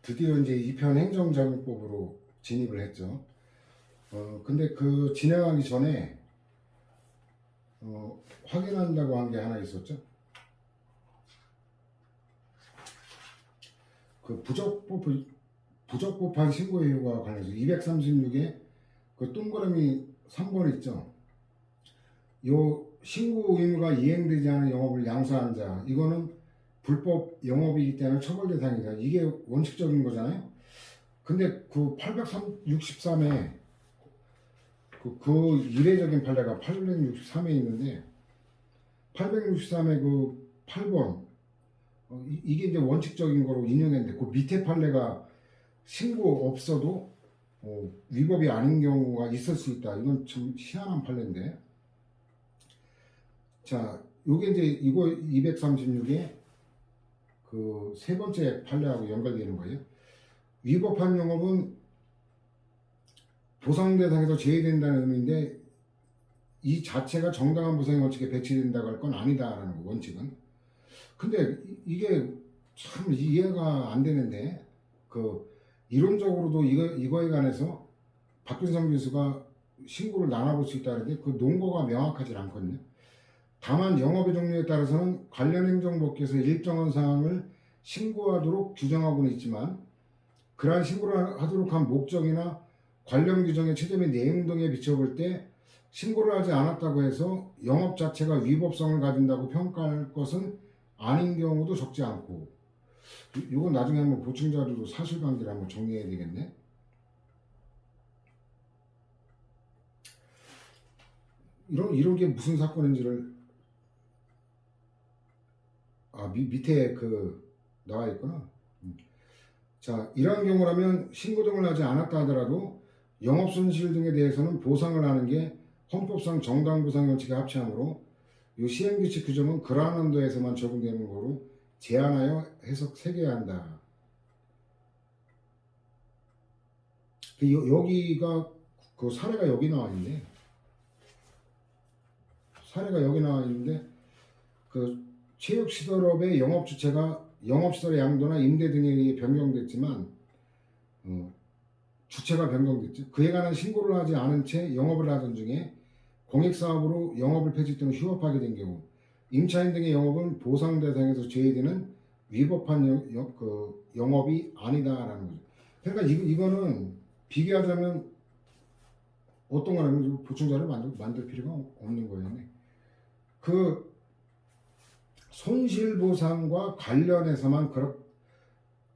드디어 이제 2편 행정정의법으로 진입을 했죠. 근데 그 진행하기 전에 확인한다고 한 게 하나 있었죠. 그 부적법한 신고 이유가 관련해서 236에 그 동그라미 3번 있죠. 요 신고 의무가 이행되지 않은 영업을 양수하는 자, 이거는 불법 영업이기 때문에 처벌 대상이다. 이게 원칙적인 거잖아요. 근데 그 863에 그 이례적인 판례가 863에 있는데 863의 그 8번 이게 이제 원칙적인 거로 인용했는데 그 밑에 판례가 신고 없어도 위법이 아닌 경우가 있을 수 있다. 이건 참 희한한 판례인데. 자, 요게 이제 이거 236에 그 세 번째 판례하고 연결되는 거예요. 위법한 영업은 보상 대상에서 제외된다는 의미인데 이 자체가 정당한 보상의 원칙에 배치된다고 할 건 아니다라는 거, 원칙은. 근데 이게 참 이해가 안 되는데 그 이론적으로도 이거에 관해서 박근성 교수가 신고를 나눠볼 수 있다는데 그 논거가 명확하지 않거든요. 다만 영업의 종류에 따라서는 관련 행정법규에서 일정한 사항을 신고하도록 규정하고는 있지만 그러한 신고를 하도록 한 목적이나 관련 규정의 최대의 내용 등에 비춰볼 때 신고를 하지 않았다고 해서 영업 자체가 위법성을 가진다고 평가할 것은 아닌 경우도 적지 않고, 이건 나중에 한번 보충 자료로 사실관계를 한번 정리해야 되겠네. 이런 게 무슨 사건인지를 밑에 그 나와 있구나. 자, 이러한 경우라면 신고 등을 하지 않았다 하더라도 영업손실 등에 대해서는 보상을 하는 게 헌법상 정당보상 원칙에 합치하므로 이 시행규칙 규정은 그러한 한도에서만 적용되는 거로 제한하여 해석 새겨야 한다. 여기가 그 사례가 여기 나와 있는데 그 체육시설업의 영업주체가 영업시설의 양도나 임대 등에 의해 변경됐지만 주체가 변경됐죠. 그에 관한 신고를 하지 않은 채 영업을 하던 중에 공익사업으로 영업을 폐지 또는 휴업하게 된 경우 임차인 등의 영업은 보상 대상에서 제외되는 위법한 영업이 아니다라는 거죠. 그러니까 이거는 비교하자면 어떤 거냐면 보충자를 만들 필요가 없는 거예요. 그 손실보상과 관련해서만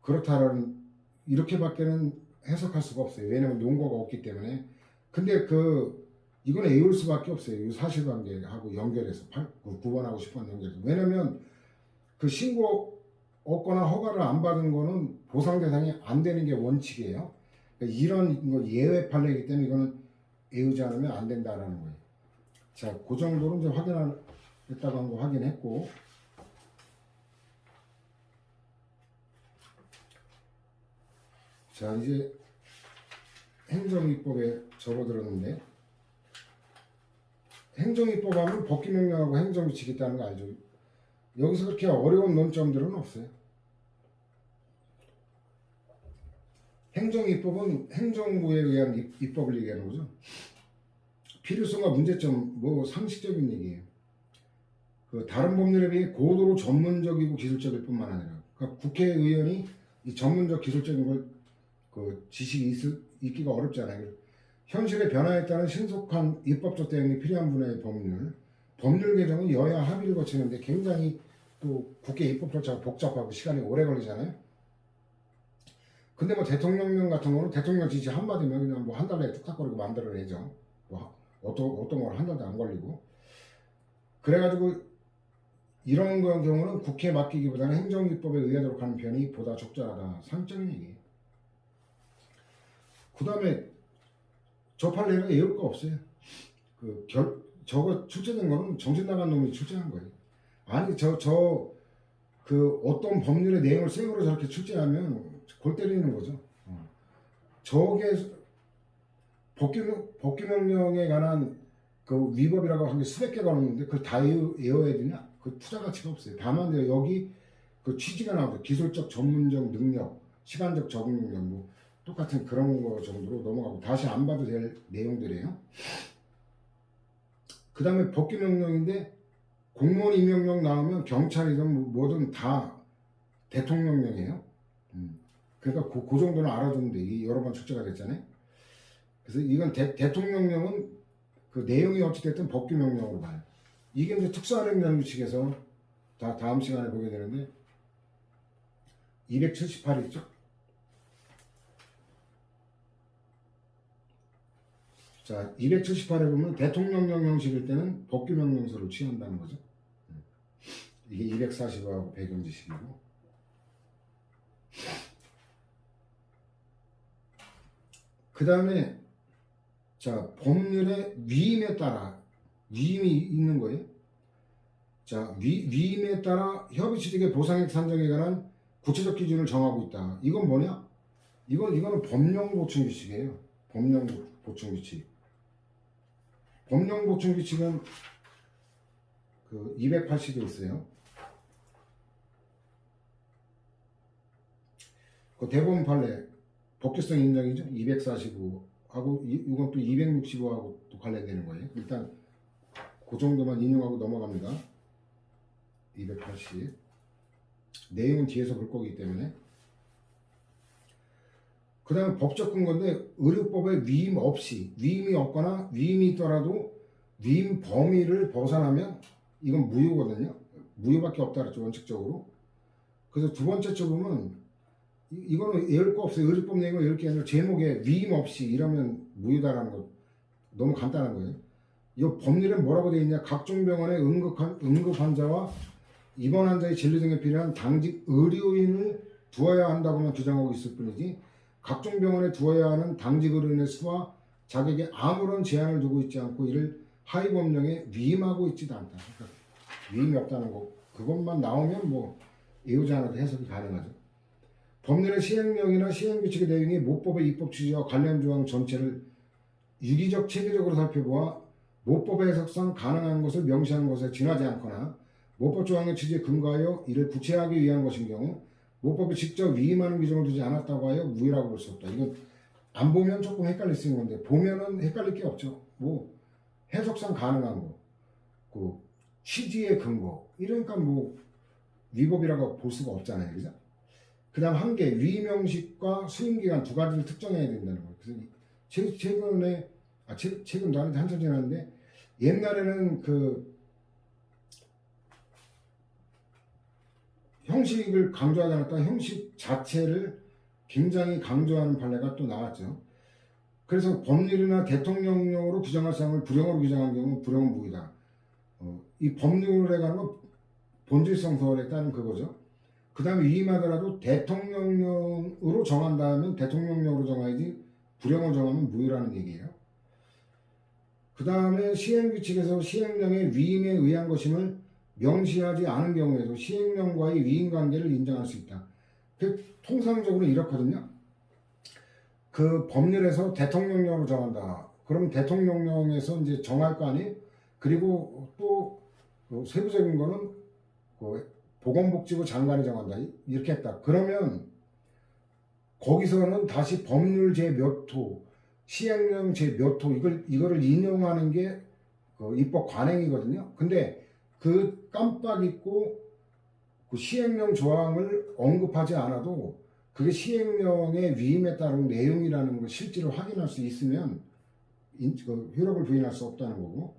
그렇다라는 이렇게밖에는 해석할 수가 없어요. 왜냐하면 논거가 없기 때문에. 근데 이거는 애울 수밖에 없어요. 이 사실관계하고 연결해서 9번하고 10번 연결해서. 왜냐하면 그 신고 없거나 허가를 안 받은 거는 보상 대상이 안 되는 게 원칙이에요. 그러니까 이런 예외 판례이기 때문에 이거는 애우지 않으면 안 된다라는 거예요. 자, 그 정도로 이제 확인했다고 한 거 확인했고. 자, 이제 행정입법에 접어들었는데, 행정입법 하면 법규명령하고 행정규칙이 있다는 거 알죠? 여기서 그렇게 어려운 논점들은 없어요. 행정입법은 행정부에 의한 입법을 얘기하는 거죠. 필요성과 문제점, 상식적인 얘기예요. 다른 법률에 비해 고도로 전문적이고 기술적일 뿐만 아니라, 그러니까 국회의원이 이 전문적 기술적인 걸 지식이 있기가 어렵잖아요. 현실의 변화에 따른 신속한 입법적 대응이 필요한 분야의 법률 개정은 여야 합의를 거치는데 굉장히 또 국회 입법 절차가 복잡하고 시간이 오래 걸리잖아요. 근데 대통령령 같은 거는 대통령 지시 한마디면 그냥 한 달 내에 뚝딱거리고 만들어내죠. 어떤 걸 한 달도 안 걸리고. 그래가지고 이런 경우는 국회에 맡기기보다는 행정입법에 의하도록 하는 편이 보다 적절하다. 상적인 얘기예요. 그 다음에 저 판례는 애울 거 없어요. 저거 출제된 거는 정신 나간 놈이 출제한 거예요. 아니 어떤 법률의 내용을 생으로 저렇게 출제하면 골 때리는 거죠. 저게 법규명령에 관한 위법이라고 하는 게 수백 개가 넘는데 그걸 다 외워야 되냐? 그 투자 가치가 없어요. 다만 여기 취지가 나오죠. 기술적 전문적 능력, 시간적 적응력 뭐 똑같은 그런 거 정도로 넘어가고 다시 안 봐도 될 내용들이에요. 그 다음에 법규명령인데 공무원 임명령 나오면 경찰이든 뭐든 다 대통령령이에요. 그러니까 그 정도는 알아두면 돼. 이게 여러 번 출제가 됐잖아요. 그래서 이건 대통령령은 그 내용이 어찌됐든 법규명령으로 봐요. 이게 이제 특수한행정규칙에서 다음 시간에 보게 되는데 278 있죠. 자, 278에 보면 대통령령 형식일 때는 법규명령서를 취한다는 거죠. 이게 245하고 배경지식이고. 그 다음에 자, 법률의 위임에 따라 위임이 있는 거예요. 자, 위임에 따라 협의취득의 보상액 산정에 관한 구체적 기준을 정하고 있다. 이건 뭐냐? 이거는 법령 보충 규칙이에요. 법령 보충 규칙. 법령 보충 규칙은 그 280에 있어요. 그 대법원 판례 법규성 인정이죠. 245하고 이건 또 265하고 또 관련되는 거예요. 일단 그 정도만 인용하고 넘어갑니다. 280 내용은 뒤에서 볼 거기 때문에. 그 다음에 법적 근거인데 의료법에 위임이 없거나 위임이 있더라도 위임 범위를 벗어나면 이건 무효거든요. 무효밖에 없다 그랬죠, 원칙적으로. 그래서 두 번째 쪽 보면 이거는 외울 거 없어요. 의료법 내용을 외울 게 아니라 제목에 위임 없이 이러면 무효다라는 거 너무 간단한 거예요. 이 법률에 뭐라고 되어 있냐? 각종 병원의 응급 환자와 입원 환자의 진료 등에 필요한 당직 의료인을 두어야 한다고만 규정하고 있을 뿐이지 각종 병원에 두어야 하는 당직 의료인의 수와 자격에 아무런 제한을 두고 있지 않고 이를 하위 법령에 위임하고 있지도 않다. 그러니까 위임이 없다는 거 그것만 나오면 뭐 외우지 않아도 해석이 가능하죠. 법률의 시행령이나 시행규칙의 내용이 모법의 입법 취지와 관련 조항 전체를 유기적 체계적으로 살펴보아 모법의 해석상 가능한 것을 명시하는 것에 지나지 않거나 모법 조항의 취지에 근거하여 이를 구체하기 위한 것인 경우 모법이 직접 위임하는 규정을 두지 않았다고 하여 무효라고 볼 수 없다. 이건 안 보면 조금 헷갈릴 수 있는 건데 보면은 헷갈릴 게 없죠. 뭐 해석상 가능한 거, 그 취지의 근거 이러니까 뭐 위법이라고 볼 수가 없잖아요, 그죠? 그다음 한 개 위임 형식과 수임 기간 두 가지를 특정해야 된다는 거예요. 그래서 최근도 아닌데 한참 지났는데 옛날에는 그 형식을 강조하지 않았다 형식 자체를 굉장히 강조하는 판례가 또 나왔죠. 그래서 법률이나 대통령령으로 규정할 사항을 불용어로 규정한 경우 불용은 무효다. 이 법률에 관한 건 본질성 소홀에 따른 그거죠. 그 다음에 위임하더라도 대통령령으로 정한다면 대통령령으로 정해야지 불용을 정하면 무효라는 얘기예요. 그 다음에 시행규칙에서 시행령의 위임에 의한 것임을 명시하지 않은 경우에도 시행령과의 위임관계를 인정할 수 있다. 통상적으로 이렇거든요. 그 법률에서 대통령령으로 정한다. 그러면 대통령령에서 이제 정할 거 아니에요? 그리고 또 세부적인 거는 보건복지부 장관이 정한다. 이렇게 했다. 그러면 거기서는 다시 법률 제 몇 호, 시행령 제 몇 호 이거를 인용하는 게 입법 관행이거든요. 근데 그 깜빡 잊고 그 시행령 조항을 언급하지 않아도 그게 시행령의 위임에 따른 내용이라는 걸 실제로 확인할 수 있으면 효력을 부인할 수 없다는 거고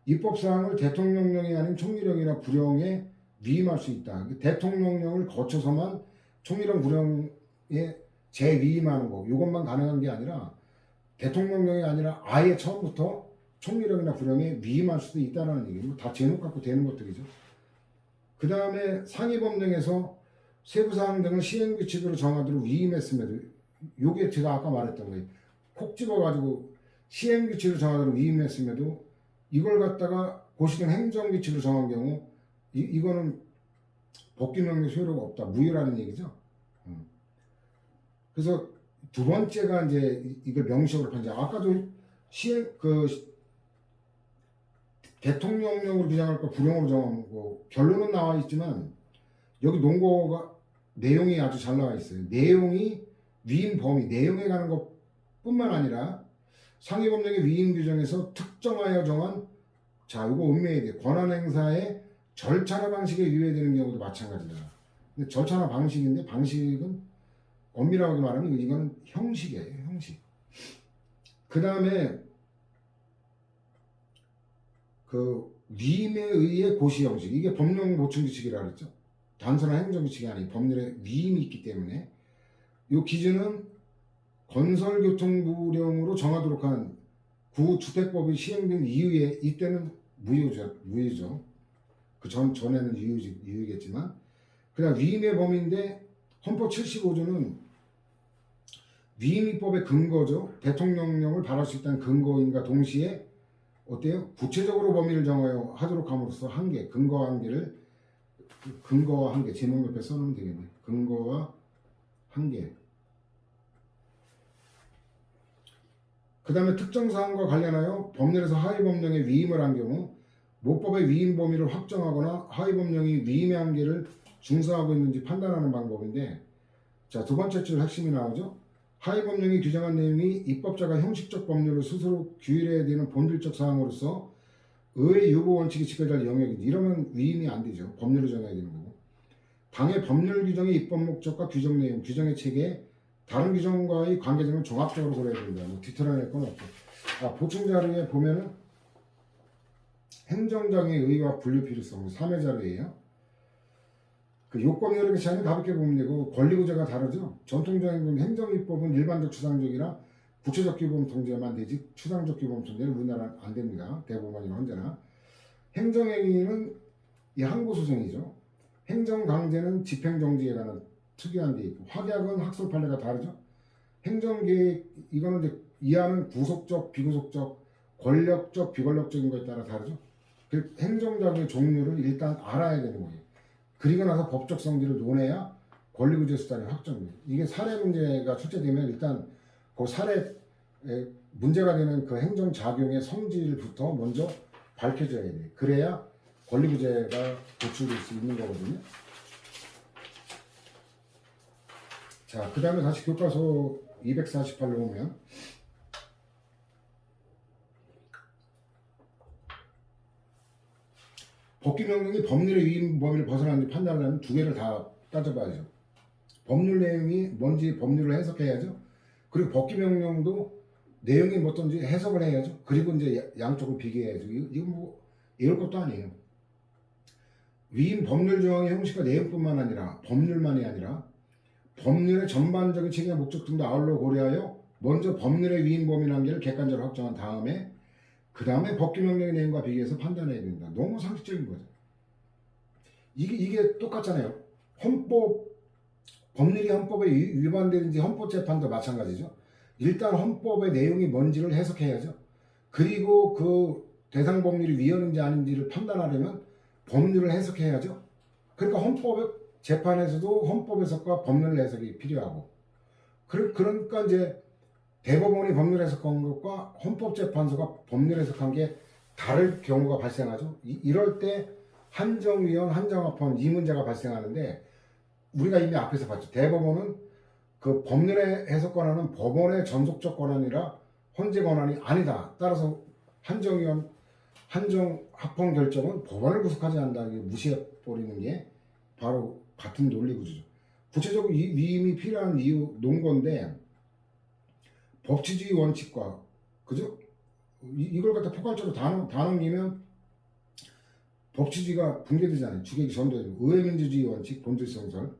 입법사항을 대통령령이 아닌 총리령이나 부령에 위임할 수 있다. 대통령령을 거쳐서만 총리령 부령에 재위임하는 거 이것만 가능한 게 아니라 대통령령이 아니라 아예 처음부터 총리령이나 부령에 위임할 수도 있다는 얘기예요. 다 제목 갖고 되는 것들이죠. 그 다음에 상위법령에서 세부사항 등을 시행규칙으로 정하도록 위임했음에도 요게 제가 아까 말했던 거예요. 콕 집어가지고 시행규칙으로 정하도록 위임했음에도 이걸 갖다가 고시된 행정규칙으로 정한 경우 이거는 법규명령 효력이 없다. 무효라는 얘기죠. 그래서 두 번째가 이제 이걸 명시적으로 판자. 아까도 대통령령으로 규정할 거 불용으로 정하고 결론은 나와 있지만 여기 내용이 아주 잘 나와 있어요. 내용이 위임 범위, 내용에 관한 것뿐만 아니라 상위법령의 위임 규정에서 특정하여 정한 자, 이거 음미해야 돼. 권한 행사의 절차나 방식에 위배되는 경우도 마찬가지다. 근데 절차나 방식인데 방식은 엄밀하게 말하면 이건 형식이에요. 형식. 그 다음에 그 위임에 의해 고시 형식. 이게 법령 보충 규칙이라고 그랬죠. 단순한 행정 규칙이 아니고 법률에 위임이 있기 때문에 이 기준은 건설교통부령으로 정하도록 한 구주택법이 시행된 이후에 이때는 무효죠. 그 전에는 유효겠지만 그다음 위임의 범위인데 헌법 75조는 위임입법의 근거죠. 대통령령을 발할 수 있다는 근거인과 동시에 어때요? 구체적으로 범위를 정하여 하도록 함으로써 한계, 근거와 한계 제목 옆에 써놓으면 되겠네. 근거와 한계. 그 다음에 특정 사항과 관련하여 법률에서 하위법령에 위임을 한 경우 모법의 위임 범위를 확정하거나 하위법령이 위임의 한계를 중사하고 있는지 판단하는 방법인데 자, 두 번째 줄 핵심이 나오죠. 하위법령이 규정한 내용이 입법자가 형식적 법률을 스스로 규율해야 되는 본질적 사항으로서 의회 유보 원칙이 지켜질 영역인지 이러면 위임이 안 되죠. 법률을 정해야 되는 거고 당의 법률 규정의 입법 목적과 규정 내용, 규정의 체계 다른 규정과의 관계점을 종합적으로 고려해야 된다. 뭐 뒤틀어낼 건 없고. 보충 자료에 보면은 행정장의 의의와 분류 필요성 3회 자료예요. 그 요건 여력의 차이는 가볍게 보면 되고 권리구조가 다르죠. 전통적인 행정입법은 일반적 추상적이라 구체적 규범 통제만 되지 추상적 규범 통제는 우리나라는 안 됩니다. 대법원이나 언제나. 행정행위는 이 항고소송이죠. 행정강제는 집행정지에 관한 특이한 게 있고 확약은 학술 판례가 다르죠. 행정계획 이거는 이제 이하는 구속적, 비구속적, 권력적, 비권력적인 거에 따라 다르죠. 그 행정작의 종류를 일단 알아야 되는 거예요. 그리고 나서 법적 성질을 논해야 권리구제 수단이 확정돼요. 이게 사례 문제가 출제되면 일단 그 사례 문제가 되는 그 행정작용의 성질부터 먼저 밝혀져야 돼요. 그래야 권리구제가 도출될 수 있는 거거든요. 자, 그 다음에 다시 교과서 248로 오면 법규명령이 법률의 위임 범위를 벗어나는지 판단하려면 두 개를 다 따져봐야죠. 법률 내용이 뭔지 법률을 해석해야죠. 그리고 법규명령도 내용이 어떤지 해석을 해야죠. 그리고 이제 양쪽을 비교해야죠. 이건 뭐 이럴 것도 아니에요. 위임 법률 조항의 형식과 내용뿐만 아니라 법률만이 아니라 법률의 전반적인 책임과 목적 등도 아울러 고려하여 먼저 법률의 위임 범위 한계를 객관적으로 확정한 다음에 그 다음에 법규명령의 내용과 비교해서 판단해야 된다. 너무 상식적인 거죠. 이게 똑같잖아요. 법률이 헌법에 위반되는지 헌법재판도 마찬가지죠. 일단 헌법의 내용이 뭔지를 해석해야죠. 그리고 그 대상 법률이 위헌인지 아닌지를 판단하려면 법률을 해석해야죠. 그러니까 헌법의 재판에서도 헌법 해석과 법률 해석이 필요하고 그러니까 이제 대법원이 법률 해석한 것과 헌법재판소가 법률 해석한 게 다를 경우가 발생하죠. 이럴 때 한정위헌, 한정합헌 이 문제가 발생하는데 우리가 이미 앞에서 봤죠. 대법원은 그 법률의 해석 권한은 법원의 전속적 권한이라 헌재 권한이 아니다. 따라서 한정위헌, 한정합헌 결정은 법원을 구속하지 않는다. 무시해버리는 게 바로 같은 논리 구조죠. 구체적으로 이 위임이 필요한 이유 논건데 법치주의 원칙과 그죠? 이걸 갖다 포괄적으로 다 넘기면 법치주의가 붕괴되잖아요. 주객이 전도되고 의회민주주의 원칙, 본질성설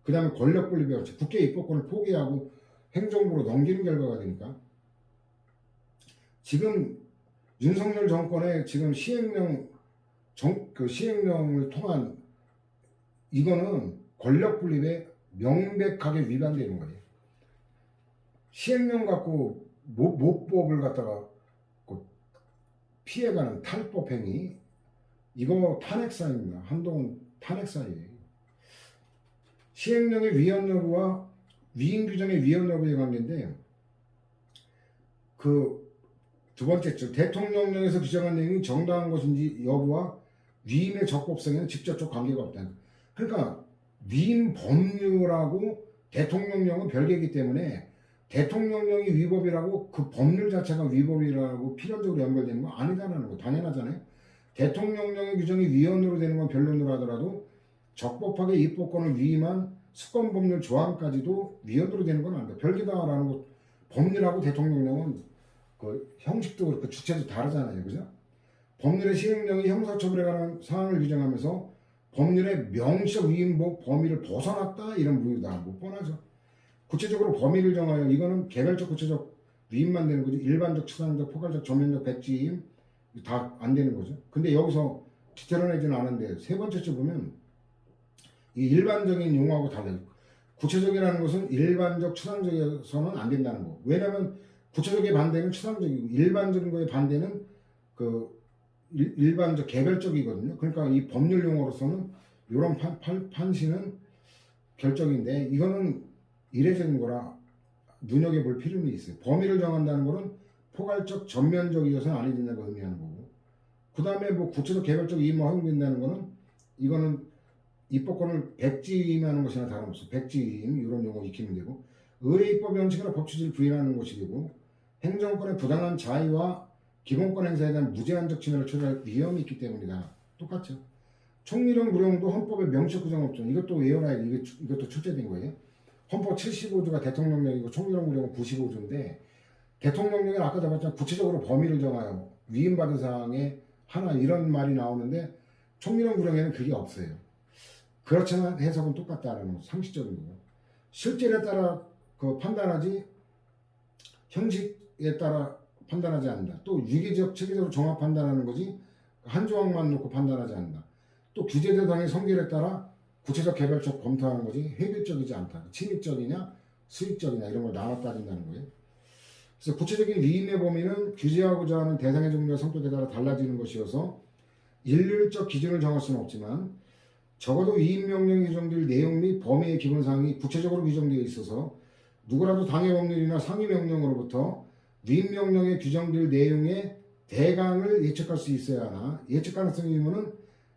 그 다음에 권력분립의 원칙, 국회 입법권을 포기하고 행정부로 넘기는 결과가 되니까 지금 윤석열 정권의 지금 시행령을 통한 이거는 권력분립에 명백하게 위반되는 거예요. 시행령 갖고 모법을 갖다가 피해가는 탈법 행위 이거 탄핵사입니다. 한동훈 탄핵사예요. 시행령의 위헌 여부와 위임 규정의 위헌 여부의 관계인데 그 두 번째 줄 대통령령에서 규정한 내용이 정당한 것인지 여부와 위임의 적법성에는 직접적 관계가 없다. 그러니까 위임 법률하고 대통령령은 별개이기 때문에 대통령령이 위법이라고 그 법률 자체가 위법이라고 필연적으로 연결되는 건 아니다라는 거 당연하잖아요. 대통령령의 규정이 위헌으로 되는 건 변론으로 하더라도 적법하게 입법권을 위임한 수권법률 조항까지도 위헌으로 되는 건 아니다. 별개다라는 거. 법률하고 대통령령은 그 형식도 그렇고 주체도 다르잖아요. 그죠? 법률의 시행령이 형사처벌에 관한 사항을 규정하면서 법률의 명시적 위임 범위를 벗어났다 이런 부유다. 뭐 뻔하죠. 구체적으로 범위를 정하여 이거는 개별적 구체적 위임만 되는 거지 일반적 추상적 포괄적 전면적 백지임 다 안 되는 거죠. 근데 여기서 드러내지는 않은데 세 번째 줄 보면 이 일반적인 용어하고 달라요. 구체적이라는 것은 일반적 추상적에서는 안 된다는 거. 왜냐하면 구체적의 반대는 추상적이고 일반적인 거의 반대는 그 일반적 개별적이거든요. 그러니까 이 법률 용어로서는 이런 판시는 결정인데 이거는 이례적인 거라 눈여겨볼 필요는 있어요. 범위를 정한다는 거는 포괄적 전면적이어서는 아니 된다고 의미하는 거고 그 다음에 뭐 구체적 개별적 이의만 허용된다는 거는 이거는 입법권을 백지임하는 것이나 다름없어. 백지임 이런 용어 익히면 되고 의회 입법 원칙이나 법치주의를 부인하는 것이 되고 행정권의 부당한 자의와 기본권 행사에 대한 무제한적 침해를 초래할 위험이 있기 때문이다. 똑같죠. 총리령 무령도 헌법에 명시적 규정 없죠. 이것도 외워놔야 돼. 이것도 출제된 거예요. 헌법 75조가 대통령령이고 총리령 무령은 95조인데 대통령령은 아까 잡았지만 구체적으로 범위를 정하여 위임받은 사항에 하나 이런 말이 나오는데 총리령 무령에는 그게 없어요. 그렇지만 해석은 똑같다는 상식적인 거고 실질에 따라 그 판단하지 형식에 따라 판단하지 않는다. 또 유기적 체계적으로 종합 판단하는 거지 한 조항만 놓고 판단하지 않는다. 또 규제 대상의 성질에 따라 구체적 개별적 검토하는 거지 획일적이지 않다. 침입적이냐 수익적이냐 이런 걸 나눠 따진다는 거예요. 그래서 구체적인 위임의 범위는 규제하고자 하는 대상의 종류와 성격에 따라 달라지는 것이어서 일률적 기준을 정할 수는 없지만 적어도 위임명령이 규정될 내용 및 범위의 기본사항이 구체적으로 규정되어 있어서 누구라도 당의 법률이나 상위명령으로부터 위임명령에 규정될 내용의 대강을 예측할 수 있어야 하나 예측 가능성의 의무는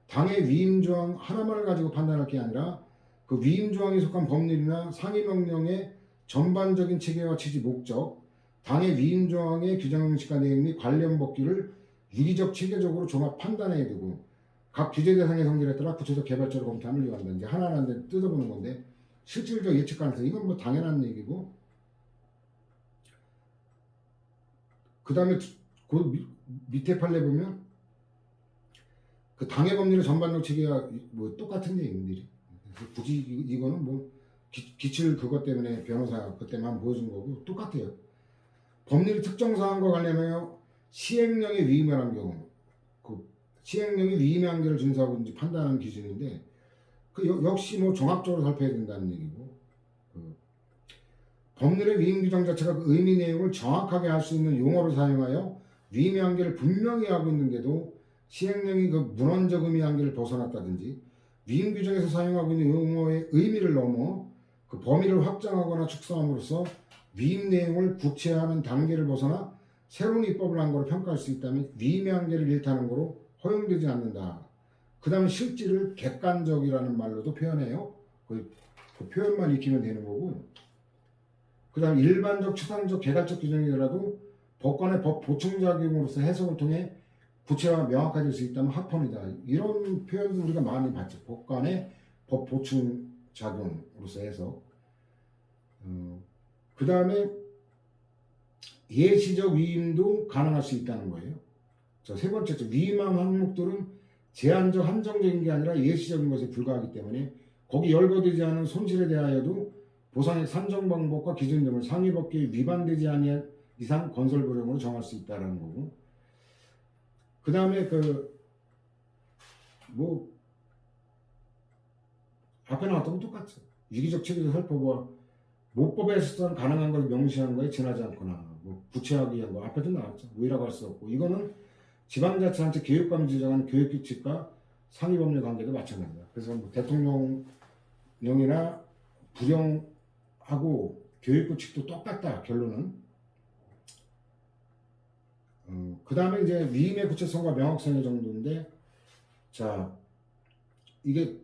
당의 위임조항 하나만을 가지고 판단할 게 아니라 그 위임조항에 속한 법률이나 상위명령의 전반적인 체계와 취지 목적 당의 위임조항의 규정 형식과 내용 및 관련 법규를 유기적 체계적으로 종합 판단해야 되고 각 규제 대상의 성질에 따라 구체적 개발적으로 검토함을 요한다. 이제 하나하나 뜯어보는 건데 실질적 예측 가능성 이건 뭐 당연한 얘기고 그 다음에 그 밑에 판례 보면 그 당의 법률의 전반적 체계가 뭐 똑같은 얘기들이 굳이 이거는 뭐 기출 그것 때문에 변호사 그때만 보여준 거고 똑같아요. 법률 특정 사항과 관련하여 시행령의 위임을 한 경우 그 시행령이 위임의 한계를 준수하고 있는지 판단하는 기준인데 그 역시 뭐 종합적으로 살펴야 된다는 얘기고 법률의 위임 규정 자체가 그 의미 내용을 정확하게 할 수 있는 용어를 사용하여 위임의 한계를 분명히 하고 있는데도 시행령이 그 문헌적 의미 한계를 벗어났다든지 위임 규정에서 사용하고 있는 용어의 의미를 넘어 그 범위를 확장하거나 축소함으로써 위임 내용을 구체화하는 단계를 벗어나 새로운 입법을 한 거로 평가할 수 있다면 위임의 한계를 일타는 거로 허용되지 않는다. 그 다음에 실질을 객관적이라는 말로도 표현해요. 그 표현만 익히면 되는 거고 그 다음 일반적, 추상적, 개괄적 규정이더라도 법관의 법 보충작용으로서 해석을 통해 구체화 명확해질 수 있다면 합헌이다. 이런 표현도 우리가 많이 봤죠. 법관의 법 보충작용으로서 해석. 그 다음에 예시적 위임도 가능할 수 있다는 거예요. 자, 세 번째, 위임한 항목들은 제한적, 한정적인 게 아니라 예시적인 것에 불과하기 때문에 거기 열거되지 않은 손실에 대하여도 보상의 산정 방법과 기준 등을 상위법규에 위반되지 아니한 이상 건설보령으로 정할 수 있다는 거고 그 다음에 뭐 앞에 나왔던 건 똑같죠. 유기적 체계도 살펴봐 모법에서는 가능한 걸 명시한 거에 지나지 않거나 뭐 구체하게 한 거 앞에도 나왔죠. 우위라고 할 수 없고 이거는 지방자치단체 교육감이 지정한 교육규칙과 상위법률 관계도 마찬가지다. 그래서 뭐 대통령령이나 부령하고 교육규칙도 똑같다. 결론은. 그 다음에 이제 위임의 구체성과 명확성의 정도인데 자 이게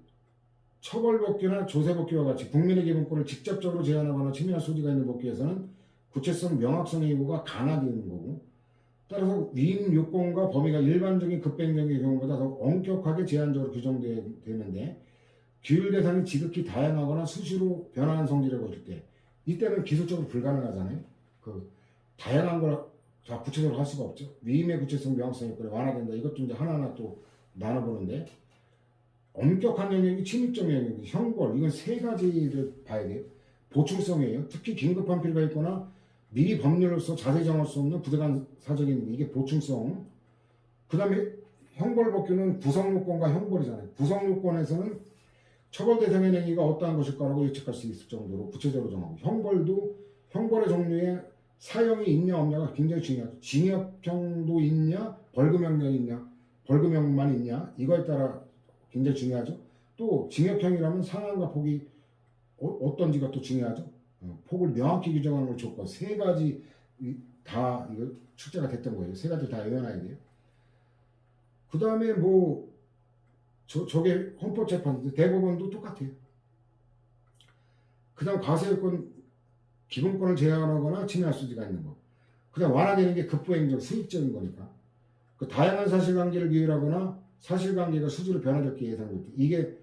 처벌법규나 조세법규와 같이 국민의 기본권을 직접적으로 제한하거나 침해할 소지가 있는 법규에서는 구체성, 명확성의 요구가 강하게 있는 거고, 따라서 위임 요건과 범위가 일반적인 급배행정의 경우보다 더 엄격하게 제한적으로 규정되는데, 규율 대상이 지극히 다양하거나 수시로 변화하는 성질을 보일 때, 이때는 기술적으로 불가능하잖아요. 다양한 걸 다 구체적으로 할 수가 없죠. 위임의 구체성, 명확성 요건이 완화된다. 이것도 이제 하나하나 또 나눠보는데, 엄격한 영역이 침입적 영역이 형벌, 이건 세 가지를 봐야 돼요. 보충성이에요. 특히 긴급한 필요가 있거나 미리 법률로서 자세히 정할 수 없는 부당한 사적인 이게 보충성. 그 다음에 형벌법규는 구성요건과 형벌이잖아요. 구성요건에서는 처벌 대상의 행위가 어떠한 것일까라고 예측할 수 있을 정도로 구체적으로 정하고, 형벌도 형벌의 종류에 사형이 있냐 없냐가 굉장히 중요하죠. 징역형도 있냐, 벌금형이 있냐, 벌금형만 있냐, 이거에 따라 굉장히 중요하죠. 또 징역형이라면 상한과 폭이 어떤지가 또 중요하죠. 폭을 명확히 규정하는 걸 조건 세 가지 다 이거 출제가 됐던 거예요. 세 가지 다 외워놔야 돼요. 그 다음에 뭐 저게 헌법재판인데 대법원도 똑같아요. 그 다음 과세요건 기본권을 제한하거나 침해할 소지가 있는 거. 그 다음 완화되는 게 급부행정 수익적인 거니까. 그 다양한 사실관계를 규율하거나 사실관계가 수주로 변화적게 예상될 때, 이게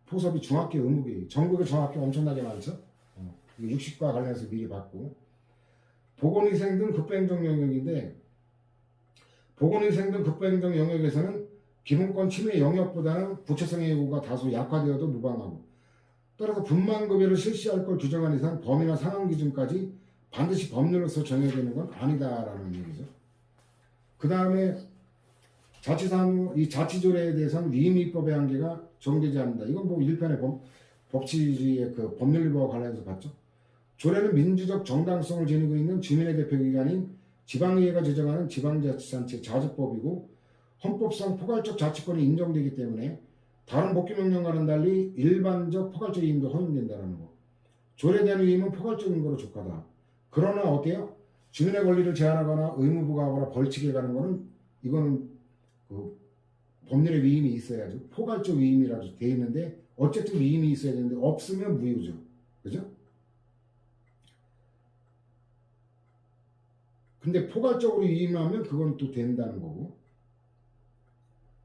포섭이 중학교 의무교육, 전국의 중학교 엄청나게 많죠. 60과 관련해서 미리 봤고, 보건위생 등 급부행정 영역인데, 보건위생 등 급부행정 영역에서는 기본권 침해 영역보다는 구체성의 요구가 다소 약화되어도 무방하고, 따라서 분만급여를 실시할 걸 규정한 이상 범위나 상한 기준까지 반드시 법률로서 정해지는 건 아니다라는 얘기죠. 그 다음에 자치사무, 이 자치조례에 대해서는 위임입법의 한계가 정되지 않는다. 이건 뭐 1편의 법치주의의 그 법률리버와 관련해서 봤죠. 조례는 민주적 정당성을 지니고 있는 주민의 대표기관인 지방의회가 제정하는 지방자치단체 자주법이고, 헌법상 포괄적 자치권이 인정되기 때문에 다른 법규명령과는 달리 일반적 포괄적 위임도 허용된다는 거. 조례에 대한 위임은 포괄적인 거로 족하다. 그러나 어때요? 주민의 권리를 제한하거나 의무 부과하거나 벌칙에 가는 거는 이거는 그 법률에 위임이 있어야죠. 포괄적 위임이라고 돼 있는데 어쨌든 위임이 있어야 되는데 없으면 무효죠. 그죠? 근데 포괄적으로 위임하면 그건 또 된다는 거고.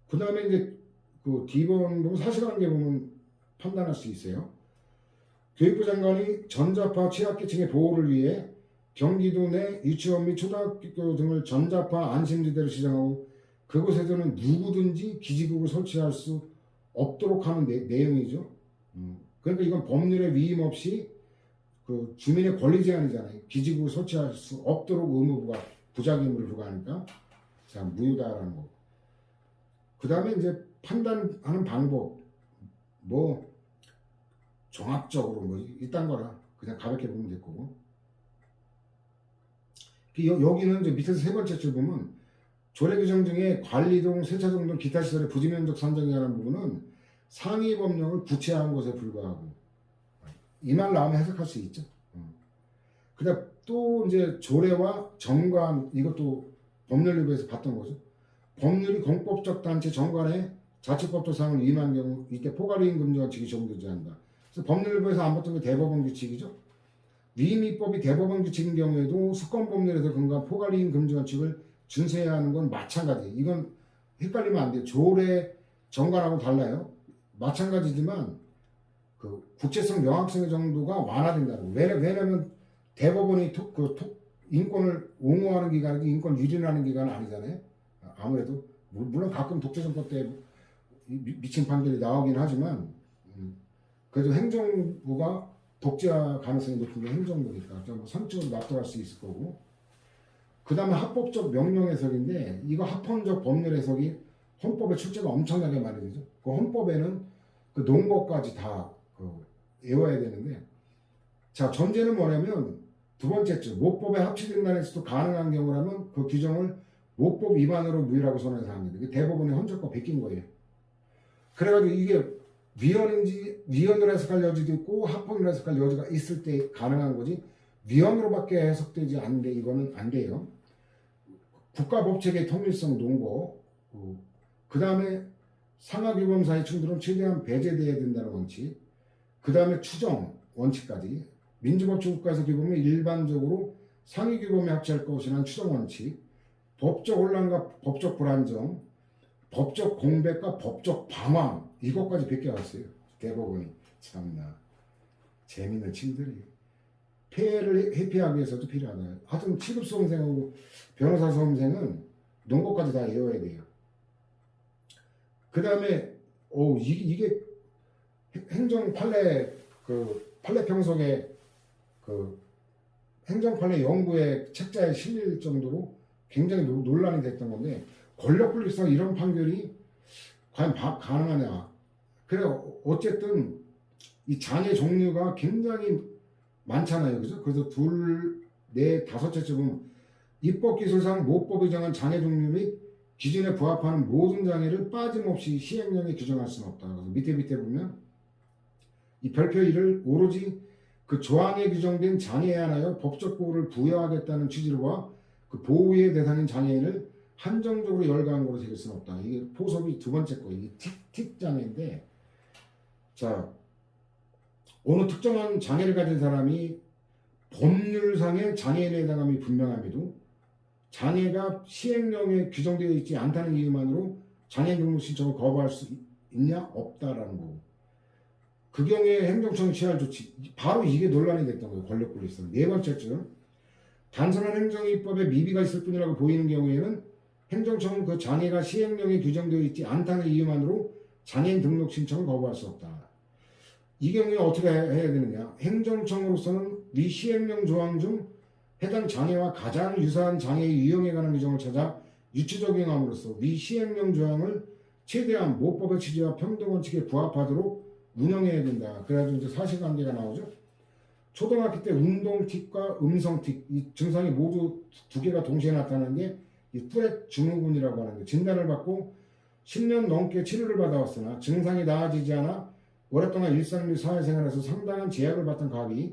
그 다음에 이제 그 D번 보면 사실관계 보면 판단할 수 있어요. 교육부 장관이 전자파 취약계층의 보호를 위해 경기도 내 유치원 및 초등학교 등을 전자파 안심지대로 지정하고 그곳에서는 누구든지 기지국을 설치할 수 없도록 하는 내용이죠. 그러니까 이건 법률에 위임 없이 그 주민의 권리 제한이잖아요. 기지국을 설치할 수 없도록 의무부가 부작 의무를 부과하니까 자 무효다라는 거. 그 다음에 이제 판단하는 방법 뭐 종합적으로 뭐 이딴 거라 그냥 가볍게 보면 될 거고. 여기는 이제 밑에서 세 번째 줄 보면 조례 규정 중에 관리동, 세차동 등 기타 시설의 부지면적 산정에 관한 부분은 상위 법령을 구체화한 것에 불과하고, 이 말 나오면 해석할 수 있죠. 그다음 또 이제 조례와 정관, 이것도 법률리부에서 봤던 거죠. 법률이 공법적 단체 정관의 자치법도 사항을 위임한 경우 이때 포괄위임 금지 원칙이 적용되지 않는다. 그래서 법률리부에서 안 봤던 게 대법원 규칙이죠. 위임입법이 대법원 규칙인 경우에도 수권법률에서 근거한 포괄위임 금지 원칙을 준수해야 하는 건 마찬가지. 이건 헷갈리면 안 돼요. 조례 정관하고 달라요. 마찬가지지만 그 국제성 명확성의 정도가 완화된다는 거예요. 왜냐면 대법원이 인권을 옹호하는 기관이 인권 유린하는 기관은 아니잖아요. 아무래도 물론 가끔 독재정권 때 미친 판결이 나오긴 하지만 그래도 행정부가 독재화 가능성이 높은 게 행정부니까 좀 선칙으로 납득할 수 있을 거고. 그 다음에 합법적 명령 해석인데 이거 합헌적 법률 해석이 헌법에 출제가 엄청나게 많이 되죠. 그 헌법에는 그 논거까지 다 외워야 되는데, 자 전제는 뭐냐면 두 번째 줄 모법에 합치된다에서도 가능한 경우라면 그 규정을 모법 위반으로 무효라고 선언해서 합니다. 대법원의 헌정과 베낀 거예요. 그래가지고 이게 위헌으로 해석할 여지도 있고 합헌으로 해석할 여지가 있을 때 가능한 거지, 위헌으로밖에 해석되지 않는데 이거는 안 돼요. 국가법체계의 통일성 논거, 그 다음에 상하규범 사이 충돌은 최대한 배제돼야 된다는 원칙, 그 다음에 추정 원칙까지. 민주법치 국가에서 규범에 일반적으로 상위 규범에 합치할 것이라는 추정 원칙, 법적 혼란과 법적 불안정, 법적 공백과 법적 방황, 이것까지 베껴왔어요. 대법원이. 참나 재밌는 친구들이. 폐해를 회피하기 위해서도 필요하다. 하여튼 취급 수험생하고 변호사 수험생은 논거까지 다 외워야 돼요. 그 다음에 이게 행정 판례 판례 평석에 행정 판례 연구의 책자에 실릴 정도로 굉장히 논란이 됐던 건데, 권력 분립상 이런 판결이 과연 가능하냐. 그래 어쨌든 이 장애 종류가 굉장히 많잖아요, 그죠? 그래서 둘, 넷, 다섯째 보면 입법기술상 모법이 정한 장애 종류 및 기준에 부합하는 모든 장애를 빠짐없이 시행령에 규정할 수는 없다. 그래서 밑에 보면 이 별표 1을 오로지 그 조항에 규정된 장애에 한하여 법적 보호를 부여하겠다는 취지로와 그 보호의 대상인 장애인을 한정적으로 열거한 거로 새길 수는 없다. 이게 포섭이 두 번째 거, 이게 틱 장애인데, 자, 어느 특정한 장애를 가진 사람이 법률상의 장애인에 해당함이 분명함에도 장애가 시행령에 규정되어 있지 않다는 이유만으로 장애인 등록 신청을 거부할 수 있냐? 없다라는 거고. 그 경우에 행정청이 취할 조치, 바로 이게 논란이 됐던 거예요. 권력 분립성. 네 번째쯤, 단순한 행정입법에 미비가 있을 뿐이라고 보이는 경우에는 행정청은 그 장애가 시행령에 규정되어 있지 않다는 이유만으로 장애인 등록 신청을 거부할 수 없다. 이 경우에 어떻게 해야 되느냐? 행정청으로서는 위 시행령 조항 중 해당 장애와 가장 유사한 장애의 유형에 관한 규정을 찾아 유치 적용함으로써 위 시행령 조항을 최대한 모법의 취지와 평등 원칙에 부합하도록 운영해야 된다. 그래가지고 이제 사실관계가 나오죠. 초등학교 때 운동틱과 음성틱, 이 증상이 모두 두 개가 동시에 나타나는 게 이 뚜렛 증후군이라고 하는 거. 진단을 받고 10년 넘게 치료를 받아왔으나 증상이 나아지지 않아 오랫동안 일상 및 사회생활에서 상당한 제약을 받던 갑이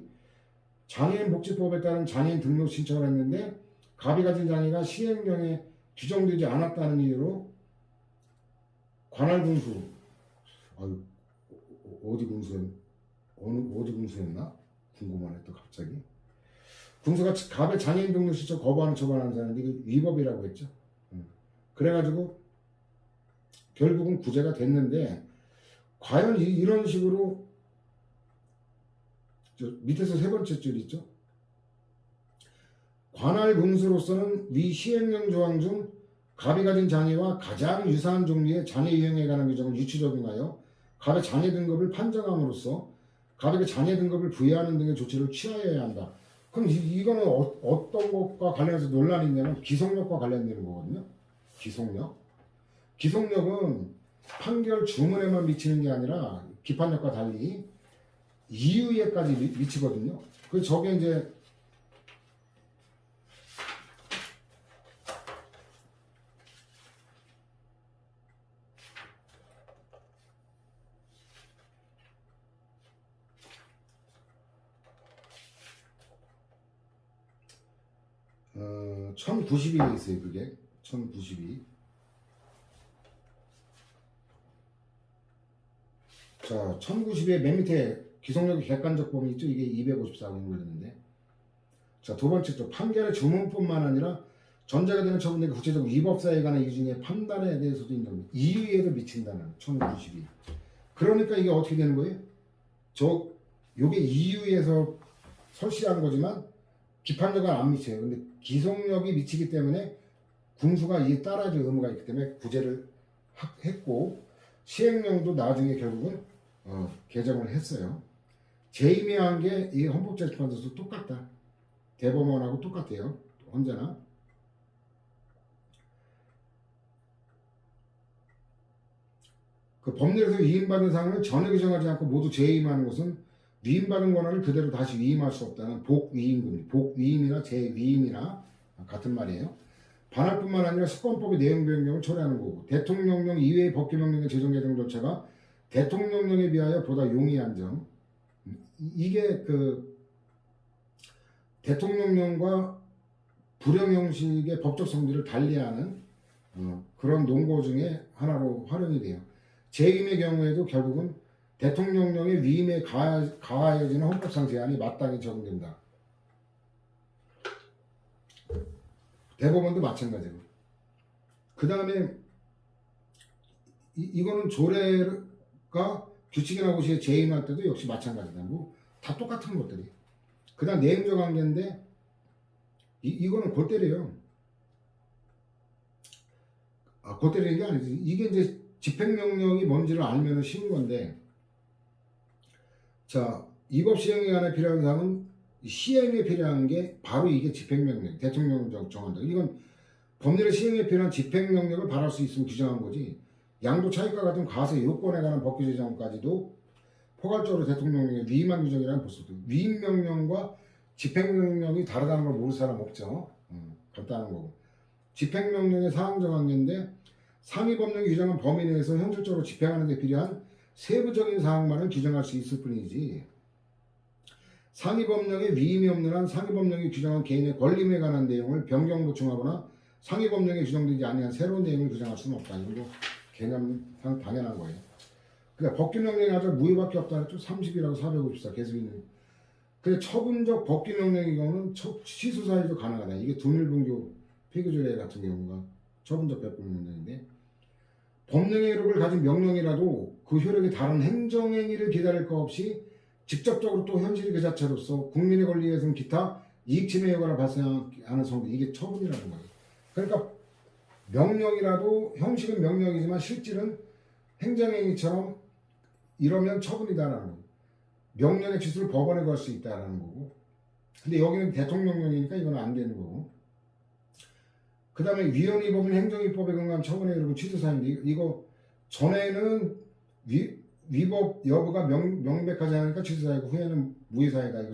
장애인 복지법에 따른 장애인 등록 신청을 했는데, 갑이 가진 장애가 시행령에 규정되지 않았다는 이유로 관할 군수, 어디 군수였나? 궁금하네 또 갑자기. 군수가 갑의 장애인 등록 신청 거부하는 처벌하는 사람인데 이게 위법이라고 했죠. 그래가지고 결국은 구제가 됐는데, 과연 이런 식으로 밑에서 세 번째 줄 있죠. 관할 군수로서는 위 시행령 조항 중 갑이 가진 장애와 가장 유사한 종류의 장애 유형에 관한 규정을 유치 적용하여 갑의 장애 등급을 판정함으로써 갑에게 장애 등급을 부여하는 등의 조치를 취하여야 한다. 그럼 이거는 어떤 것과 관련해서 논란이 있냐면 기속력과 관련되는 거거든요. 기속력은 판결 주문에만 미치는 게 아니라 기판력과 달리 이유에까지 미치거든요. 그래서 저게 이제 어, 1092에 있어요. 그게 1092. 자, 1092의 맨 밑에 기속력의 객관적 범위 있죠? 이게 254원 걸렸는데. 자, 두 번째 쪽 판결의 주문뿐만 아니라 전제가 되는 처분 내 구체적 위법사에 관한 이유 중에 판단에 대해서도 인정. 이유에도 미친다는 1092. 그러니까 이게 어떻게 되는 거예요? 요게 이유에서 설치한 거지만 기판력은 안 미쳐요. 근데 기속력이 미치기 때문에 군수가 이에 따라줄 의무가 있기 때문에 구제를 했고, 시행령도 나중에 결국은 개정을 했어요. 재임해한 게 이 헌법재판소도 똑같다. 대법원하고 똑같아요. 언제나. 그 법률에서 위임받은 사항을 전혀 규정하지 않고 모두 재임하는 것은 위임받은 권한을 그대로 다시 위임할 수 없다는 복위임금리, 복위임이나 재위임이나 같은 말이에요. 반할뿐만 아니라 특검법의 내용 변경을 초래하는 거고, 대통령령 이외의 법규명령의 제정 개정 절차가 대통령령에 비하여 보다 용이한 점. 이게 그 대통령령과 불용 형식의 법적 성질을 달리하는 그런 논거 중에 하나로 활용이 돼요. 재임의 경우에도 결국은 대통령령의 위임에 가하여지는 헌법상 제한이 마땅히 적용된다. 대법원도 마찬가지고. 그 다음에 이거는 조례가 규칙이나 고시에 재임할 때도 역시 마찬가지다. 뭐 다 똑같은 것들이. 그 다음 내용적 관계인데 이거는 골 때려요. 골 때리는 게 아니지. 이게 이제 집행명령이 뭔지를 알면 쉬운 건데, 자, 이 법 시행에 관해 필요한 사항은 시행에 필요한 게 바로 이게 집행명령, 대통령 정한다. 이건 법률의 시행에 필요한 집행명령을 발할 수 있으면 규정한 거지. 양도 차익과 같은 과세 요건에 관한 법규 제정까지도 포괄적으로 대통령령의 위임한 규정이라는 볼 수 있고, 위임명령과 집행명령이 다르다는 걸 모르는 사람 없죠. 간단한 거고. 집행명령의 사항 정한계인데 상위법령이 규정한 범위 내에서 현실적으로 집행하는 데 필요한 세부적인 사항만을 규정할 수 있을 뿐이지, 상위법령에 위임이 없는 한 상위법령이 규정한 개인의 권리에 관한 내용을 변경 보충하거나 상위법령에 규정되지 아니한 새로운 내용을 규정할 수는 없다. 이거 개념상 당연한 거예요. 그러니까 법규명령이 아주 무효밖에 없다 했죠. 30이라고 454 계속 있는. 근데 처분적 법규명령의 경우는 취소 사유도 가능하다. 이게 둔일분교 폐교조례 같은 경우가 처분적 법규명령인데, 법령의 효력을 가진 명령이라도 그 효력이 다른 행정행위를 기다릴 것 없이 직접적으로 또 현실이 그 자체로서 국민의 권리에서는 기타 이익침해 효과를 발생하는 성분, 이게 처분이라는 거예요. 그러니까 명령이라도 형식은 명령이지만 실질은 행정행위처럼 이러면 처분이다라는 거예요. 명령의 취소를 법원에 걸 수 있다라는 거고, 근데 여기는 대통령령이니까 이건 안 되는 거고. 그 다음에 위헌위법은 행정위법에 근거한 처분에 이르는 취소사유인데, 이거 전에는 위법 여부가 명백하지 않으니까 취소사유고, 후에는 무효사유다. 이거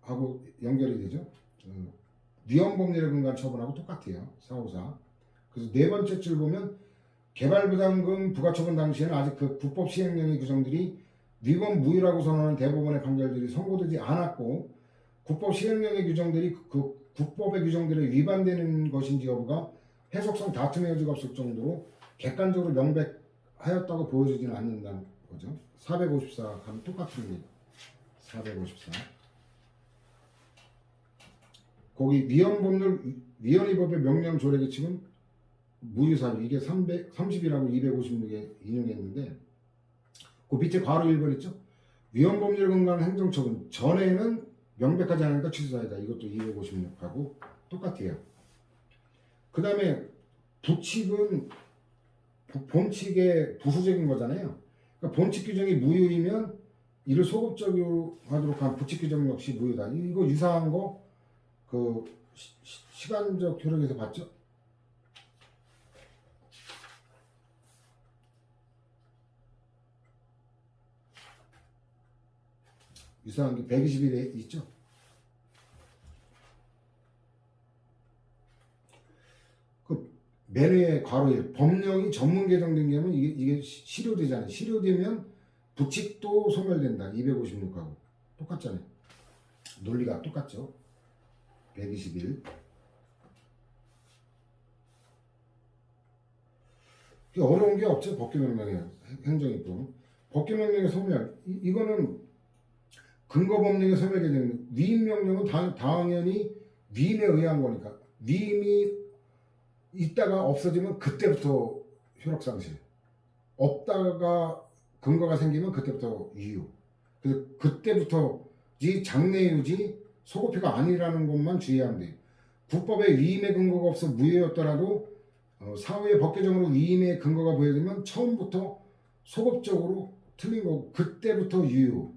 454하고 연결이 되죠. 위헌법률에 근거한 처분하고 똑같아요. 454. 그래서 네 번째 줄 보면 개발부담금 부과처분 당시에는 아직 그 불법 시행령의 규정들이 위헌 무효라고 선언하는 대법원의 판결들이 선고되지 않았고, 국법 시행령의 규정들이 그 국법의 규정들에 위반되는 것인지 여부가 해석상 다툼의 여지가 없을 정도로 객관적으로 명백하였다고 보여지지는 않는다는 거죠. 454 하면 똑같은 겁니다. 454. 거기 위헌위법의 명령 조례 규칙은 무효사유, 이게 30이라고 256에 인용했는데, 그 밑에 괄호 1번 있죠? 위헌법률에 근거한 행정처분 전에는 명백하지 않으니까 취소사유다. 이것도 256하고 똑같아요. 그 다음에 부칙은 본칙의 부수적인 거잖아요. 그러니까 본칙 규정이 무효이면 이를 소급적으로하도록 한 부칙 규정 역시 무효다. 이거 유사한 거 그 시간적 효력에서 봤죠? 유사한 게 120일에 있죠? 그 맨 위에 괄호 1, 법령이 전문 개정된 경우는 이게 실효되잖아요. 실효되면 부칙도 소멸된다. 256하고 똑같잖아요. 논리가 똑같죠. 121. 어려운 게 없죠. 법규명령이에요. 행정입법. 법규명령의 소멸. 이거는 근거법령의 소멸이 되는, 위임명령은 당연히 위임에 의한 거니까, 위임이 있다가 없어지면 그때부터 효력상실, 없다가 근거가 생기면 그때부터 유효. 그래서 그때부터지 장래유지 소급표가 아니라는 것만 주의하면 돼요. 국법에 위임의 근거가 없어 무효였더라도 사후에 법 개정으로 위임의 근거가 보여지면 처음부터 소급적으로 틀린 거고, 그때부터 유효.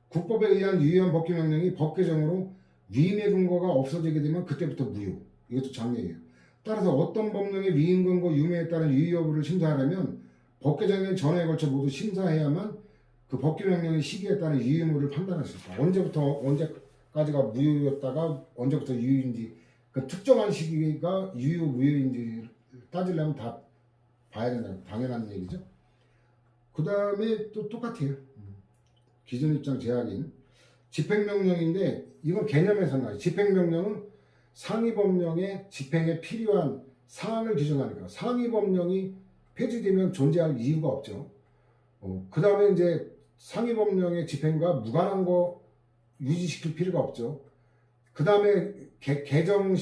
국법에 의한 유효한 법규명령이 법 개정으로 위임의 근거가 없어지게 되면 그때부터 무효. 이것도 장례예요. 따라서 어떤 법령의 위임 근거 유무에 따른 유효 여부를 심사하려면 법 개정 전에 걸쳐 모두 심사해야만 그 법규명령의 시기에 따른 유효 여부를 판단할 수 있다. 언제까지가 무효였다가 언제부터 유효인지, 그 특정한 시기가 유효 무효인지 따지려면 다 봐야 된다. 당연한 얘기죠. 그 다음에 또 똑같아요. 기존 입장 제약인 집행명령인데, 이건 개념에서 나와요. 집행명령은 상위법령의 집행에 필요한 사항을 규정하니까, 상위법령이 폐지되면 존재할 이유가 없죠. 그 다음에 이제 상위법령의 집행과 무관한 거 유지시킬 필요가 없죠. 그 다음에 개정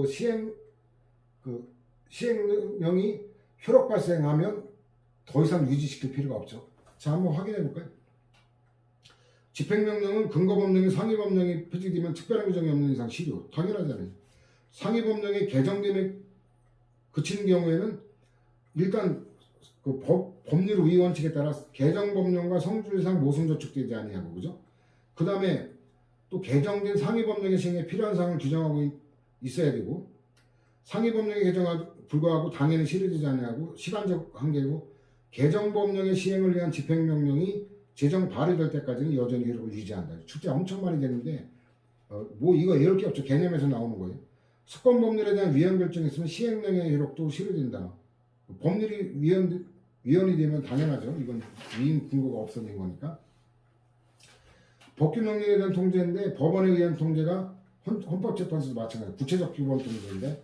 시행 시행령이 효력 발생하면 더 이상 유지시킬 필요가 없죠. 자, 한번 확인해 볼까요? 집행명령은 근거법령이 상위법령이 표시되면 특별한 규정이 없는 이상 실효. 당연하잖아요. 상위법령이 개정됨에 그치는 경우에는 일단 그 법률 우위 원칙에 따라 개정법령과 성질상 모순 저촉되지 아니하고, 그죠? 그 다음에 또 개정된 상위법령의 시행에 필요한 사항을 규정하고 있어야 되고, 상위법령의 개정에 불과하고 당연히 실효되지 아니하고 시간적 한계고, 개정법령의 시행을 위한 집행명령이 제정 발의될 때까지는 여전히 효력을 유지한다. 출제 엄청 많이 되는데 뭐 이거 이럴 게 없죠. 개념에서 나오는 거예요. 수권법률에 대한 위헌 결정이 있으면 시행령의 효력도 실효된다. 법률이 위헌이 되면 당연하죠. 이건 위임 근거가 없어진 거니까. 법규명령에 대한 통제인데 법원에 의한 통제가 헌법재판소도 마찬가지예요. 구체적 규범 통제인데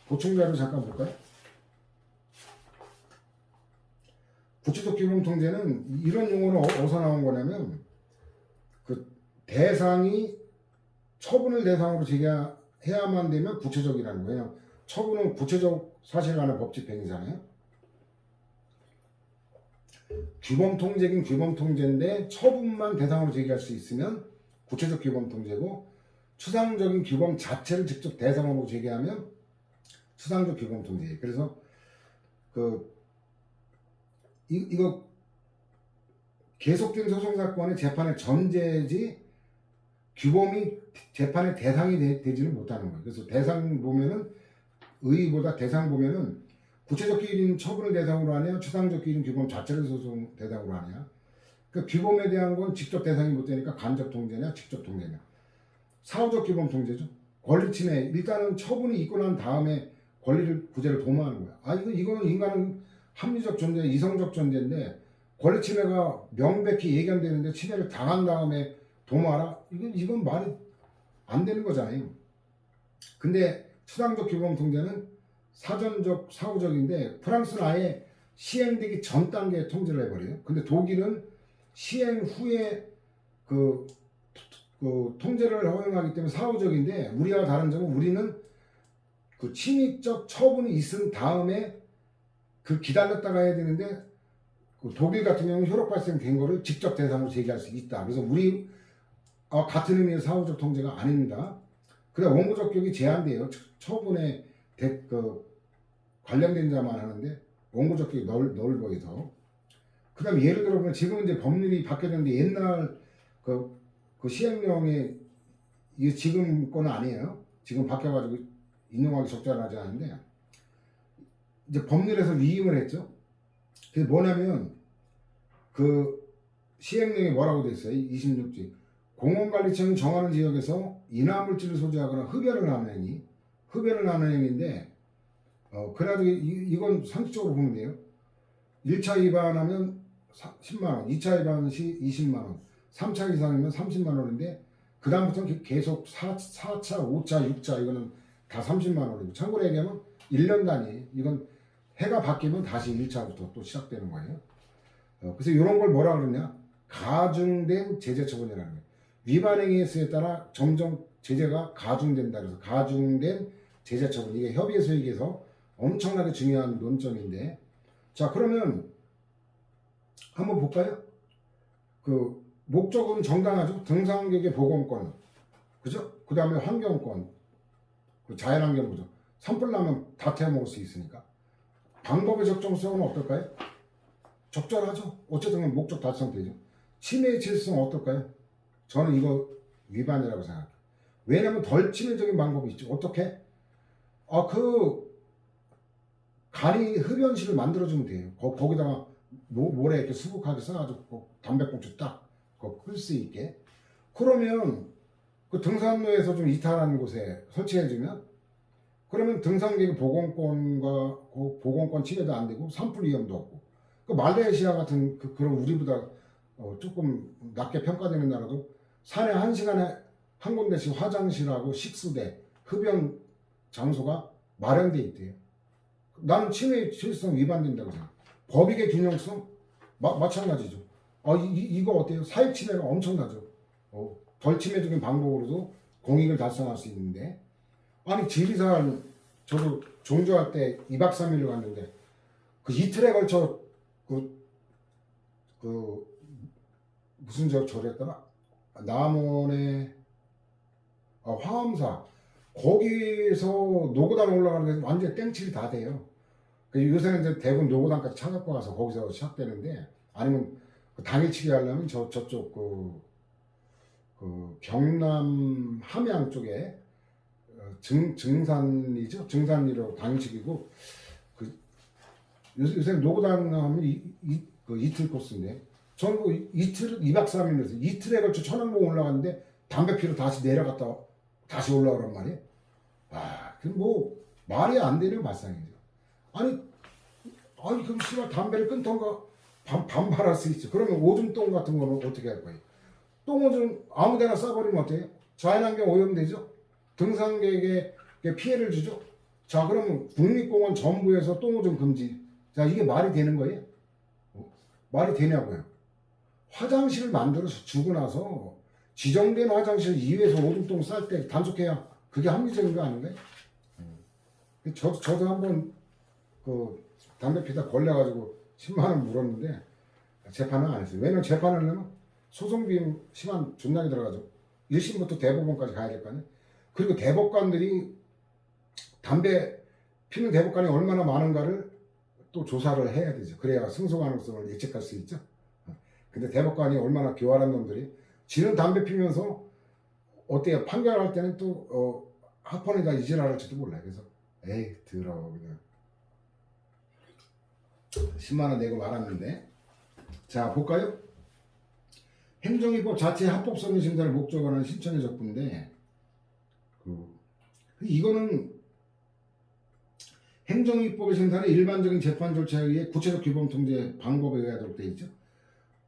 보충자료 잠깐 볼까요? 구체적 규범 통제는 이런 용어는 어디서 나온 거냐면 그 대상이 처분을 대상으로 제기해야만 되면 구체적이라는 거예요. 왜냐하면 처분은 구체적 사실간의 법 집행이잖아요. 규범 통제긴 규범 통제인데 처분만 대상으로 제기할 수 있으면 구체적 규범 통제고, 추상적인 규범 자체를 직접 대상으로 제기하면 추상적 규범 통제예요. 그래서 이거 계속된 소송 사건의 재판의 전제지 규범이 재판의 대상이 되지는 못하는 거예요. 그래서 대상 보면은 의의보다 대상 보면은 구체적 기일인 처분을 대상으로 하냐, 추상적 기일인 규범 자체를 소송 대상으로 하냐. 그 규범에 대한 건 직접 대상이 못 되니까 간접 통제냐, 직접 통제냐. 사후적 규범 통제죠. 권리 침해. 일단은 처분이 있고 난 다음에 권리를 구제를 도모하는 거야. 이거는 인간은 합리적 존재, 이성적 존재인데 권리 침해가 명백히 예견되는데 침해를 당한 다음에 도모하라? 이건 말이 안 되는 거잖아요. 근데 추상적 규범 통제는 사전적, 사후적인데 프랑스는 아예 시행되기 전 단계에 통제를 해버려요. 근데 독일은 시행 후에 그 통제를 허용하기 때문에 사후적인데, 우리와 다른 점은 우리는 그 침입적 처분이 있은 다음에 기다렸다가 해야 되는데, 그 독일 같은 경우는 효력 발생된 거를 직접 대상으로 제기할 수 있다. 그래서 우리 같은 의미의 사후적 통제가 아닙니다. 그래, 원고적 격이 제한돼요. 처분에 관련된 자만 하는데 원고적 격이 넓어요 더. 그 다음에 예를 들어 보면 지금 이제 법률이 바뀌었는데 옛날 그 시행령에 이게 지금 거는 아니에요. 지금 바뀌어가지고 인용하기 적절하지 않은데, 이제 법률에서 위임을 했죠. 그게 뭐냐면 그 시행령에 뭐라고 돼 있어요? 26지. 공원관리청이 정하는 지역에서 인화물질을 소지하거나 흡연을 하는 행위인데, 그래가지고 이건 상식적으로 보면 돼요. 1차 위반하면 10만원, 2차 위반 시 20만원, 3차 이상이면 30만원인데, 그 다음부터는 계속 4차, 5차, 6차 이거는 다 30만원이고, 참고로 얘기하면 1년 단위, 이건 해가 바뀌면 다시 1차부터 또 시작되는 거예요. 그래서 이런 걸 뭐라 그러냐? 가중된 제재 처분이라는 거예요. 위반 행위의 수에 따라 점점 제재가 가중된다. 그래서 가중된 제재 처분. 이게 협의회 소익에서 엄청나게 중요한 논점인데, 자, 그러면 한번 볼까요? 그 목적은 정당하죠. 등산객의 보건권, 그죠? 그 다음에 환경권, 자연환경 보죠. 산불 나면 다 태워먹을 수 있으니까. 방법의 적정성은 어떨까요? 적절하죠. 어쨌든 목적 달성되죠. 침해의 질서는 어떨까요? 저는 이거 위반이라고 생각해요. 왜냐하면 덜 침해적인 방법이 있죠. 어떻게? 간이 흡연실을 만들어주면 돼요. 거기다가 모래 이렇게 수북하게 써가지고 담배꽁초 딱 끌 수 있게. 그러면 그 등산로에서 좀 이탈하는 곳에 설치해주면, 그러면 등산객의 보건권 침해도 안 되고 산불 위험도 없고. 그 말레이시아 같은 그런 우리보다 조금 낮게 평가되는 나라도 산에 1시간에 한 군데씩 화장실하고 식수대, 흡연 장소가 마련돼 있대요. 나는 침해 실성 위반된다고 생각해. 법익의 균형성, 마찬가지죠. 이거 어때요? 사익 침해가 엄청나죠. 덜 침해적인 방법으로도 공익을 달성할 수 있는데, 아니 지리산 저도 종주할 때 2박 3일로 갔는데 그 이틀에 걸쳐 그 무슨 절이었더라? 남원의 화엄사 거기서 노고단 올라가는 게 완전 땡칠이 다 돼요. 요새는 이제 대부분 노고단까지 차 갖고 가서 거기서 시작되는데, 아니면 그 당일치기 하려면 저쪽 그 경남 함양 쪽에 증산이죠. 증산리로 당일치기고, 그 요새 노고단 하면 그 이틀 코스인데, 저는 뭐 이틀 2박 3일에서 이틀에 걸쳐 천왕봉 올라갔는데 담배 피러 다시 내려갔다 다시 올라오란 말이에요. 그 뭐 말이 안 되는 발상이죠. 아니 그럼 씨발 담배를 끊던가 반발할 수 있죠. 그러면 오줌똥 같은 거는 어떻게 할 거예요? 똥오줌 아무데나 싸버리면 어때요? 자연환경 오염되죠. 등산객에게 피해를 주죠. 자, 그러면 국립공원 전부에서 똥오줌 금지. 자, 이게 말이 되는 거예요? 말이 되냐고요? 화장실을 만들어서 주고 나서 지정된 화장실 이외에서 오줌똥 쌀 때 단속해야 그게 합리적인 거 아닌가요? 저도 한번 그 담배 피다 걸려가지고 10만 원 물었는데 재판은 안 했어요. 왜냐면 재판을 하려면 소송비용 시간 존나게 들어가죠. 1심부터 대법원까지 가야 될 거 아니에요. 그리고 대법관들이 담배 피는 대법관이 얼마나 많은가를 또 조사를 해야 되죠. 그래야 승소 가능성을 예측할 수 있죠. 근데 대법관이 얼마나 교활한 놈들이, 지는 담배 피면서 어때요? 판결할 때는 또 학원에다 이질을 할지도 몰라요. 그래서 에이 더러워 그냥 10만 원 내고 말았는데, 자 볼까요? 행정위법 자체 합법성의 심사를 목적으로 하는 신청의 적부인데, 이거는 행정위법의 심사는 일반적인 재판 절차에 의해 구체적 규범 통제 방법에 의하도록 되어 있죠.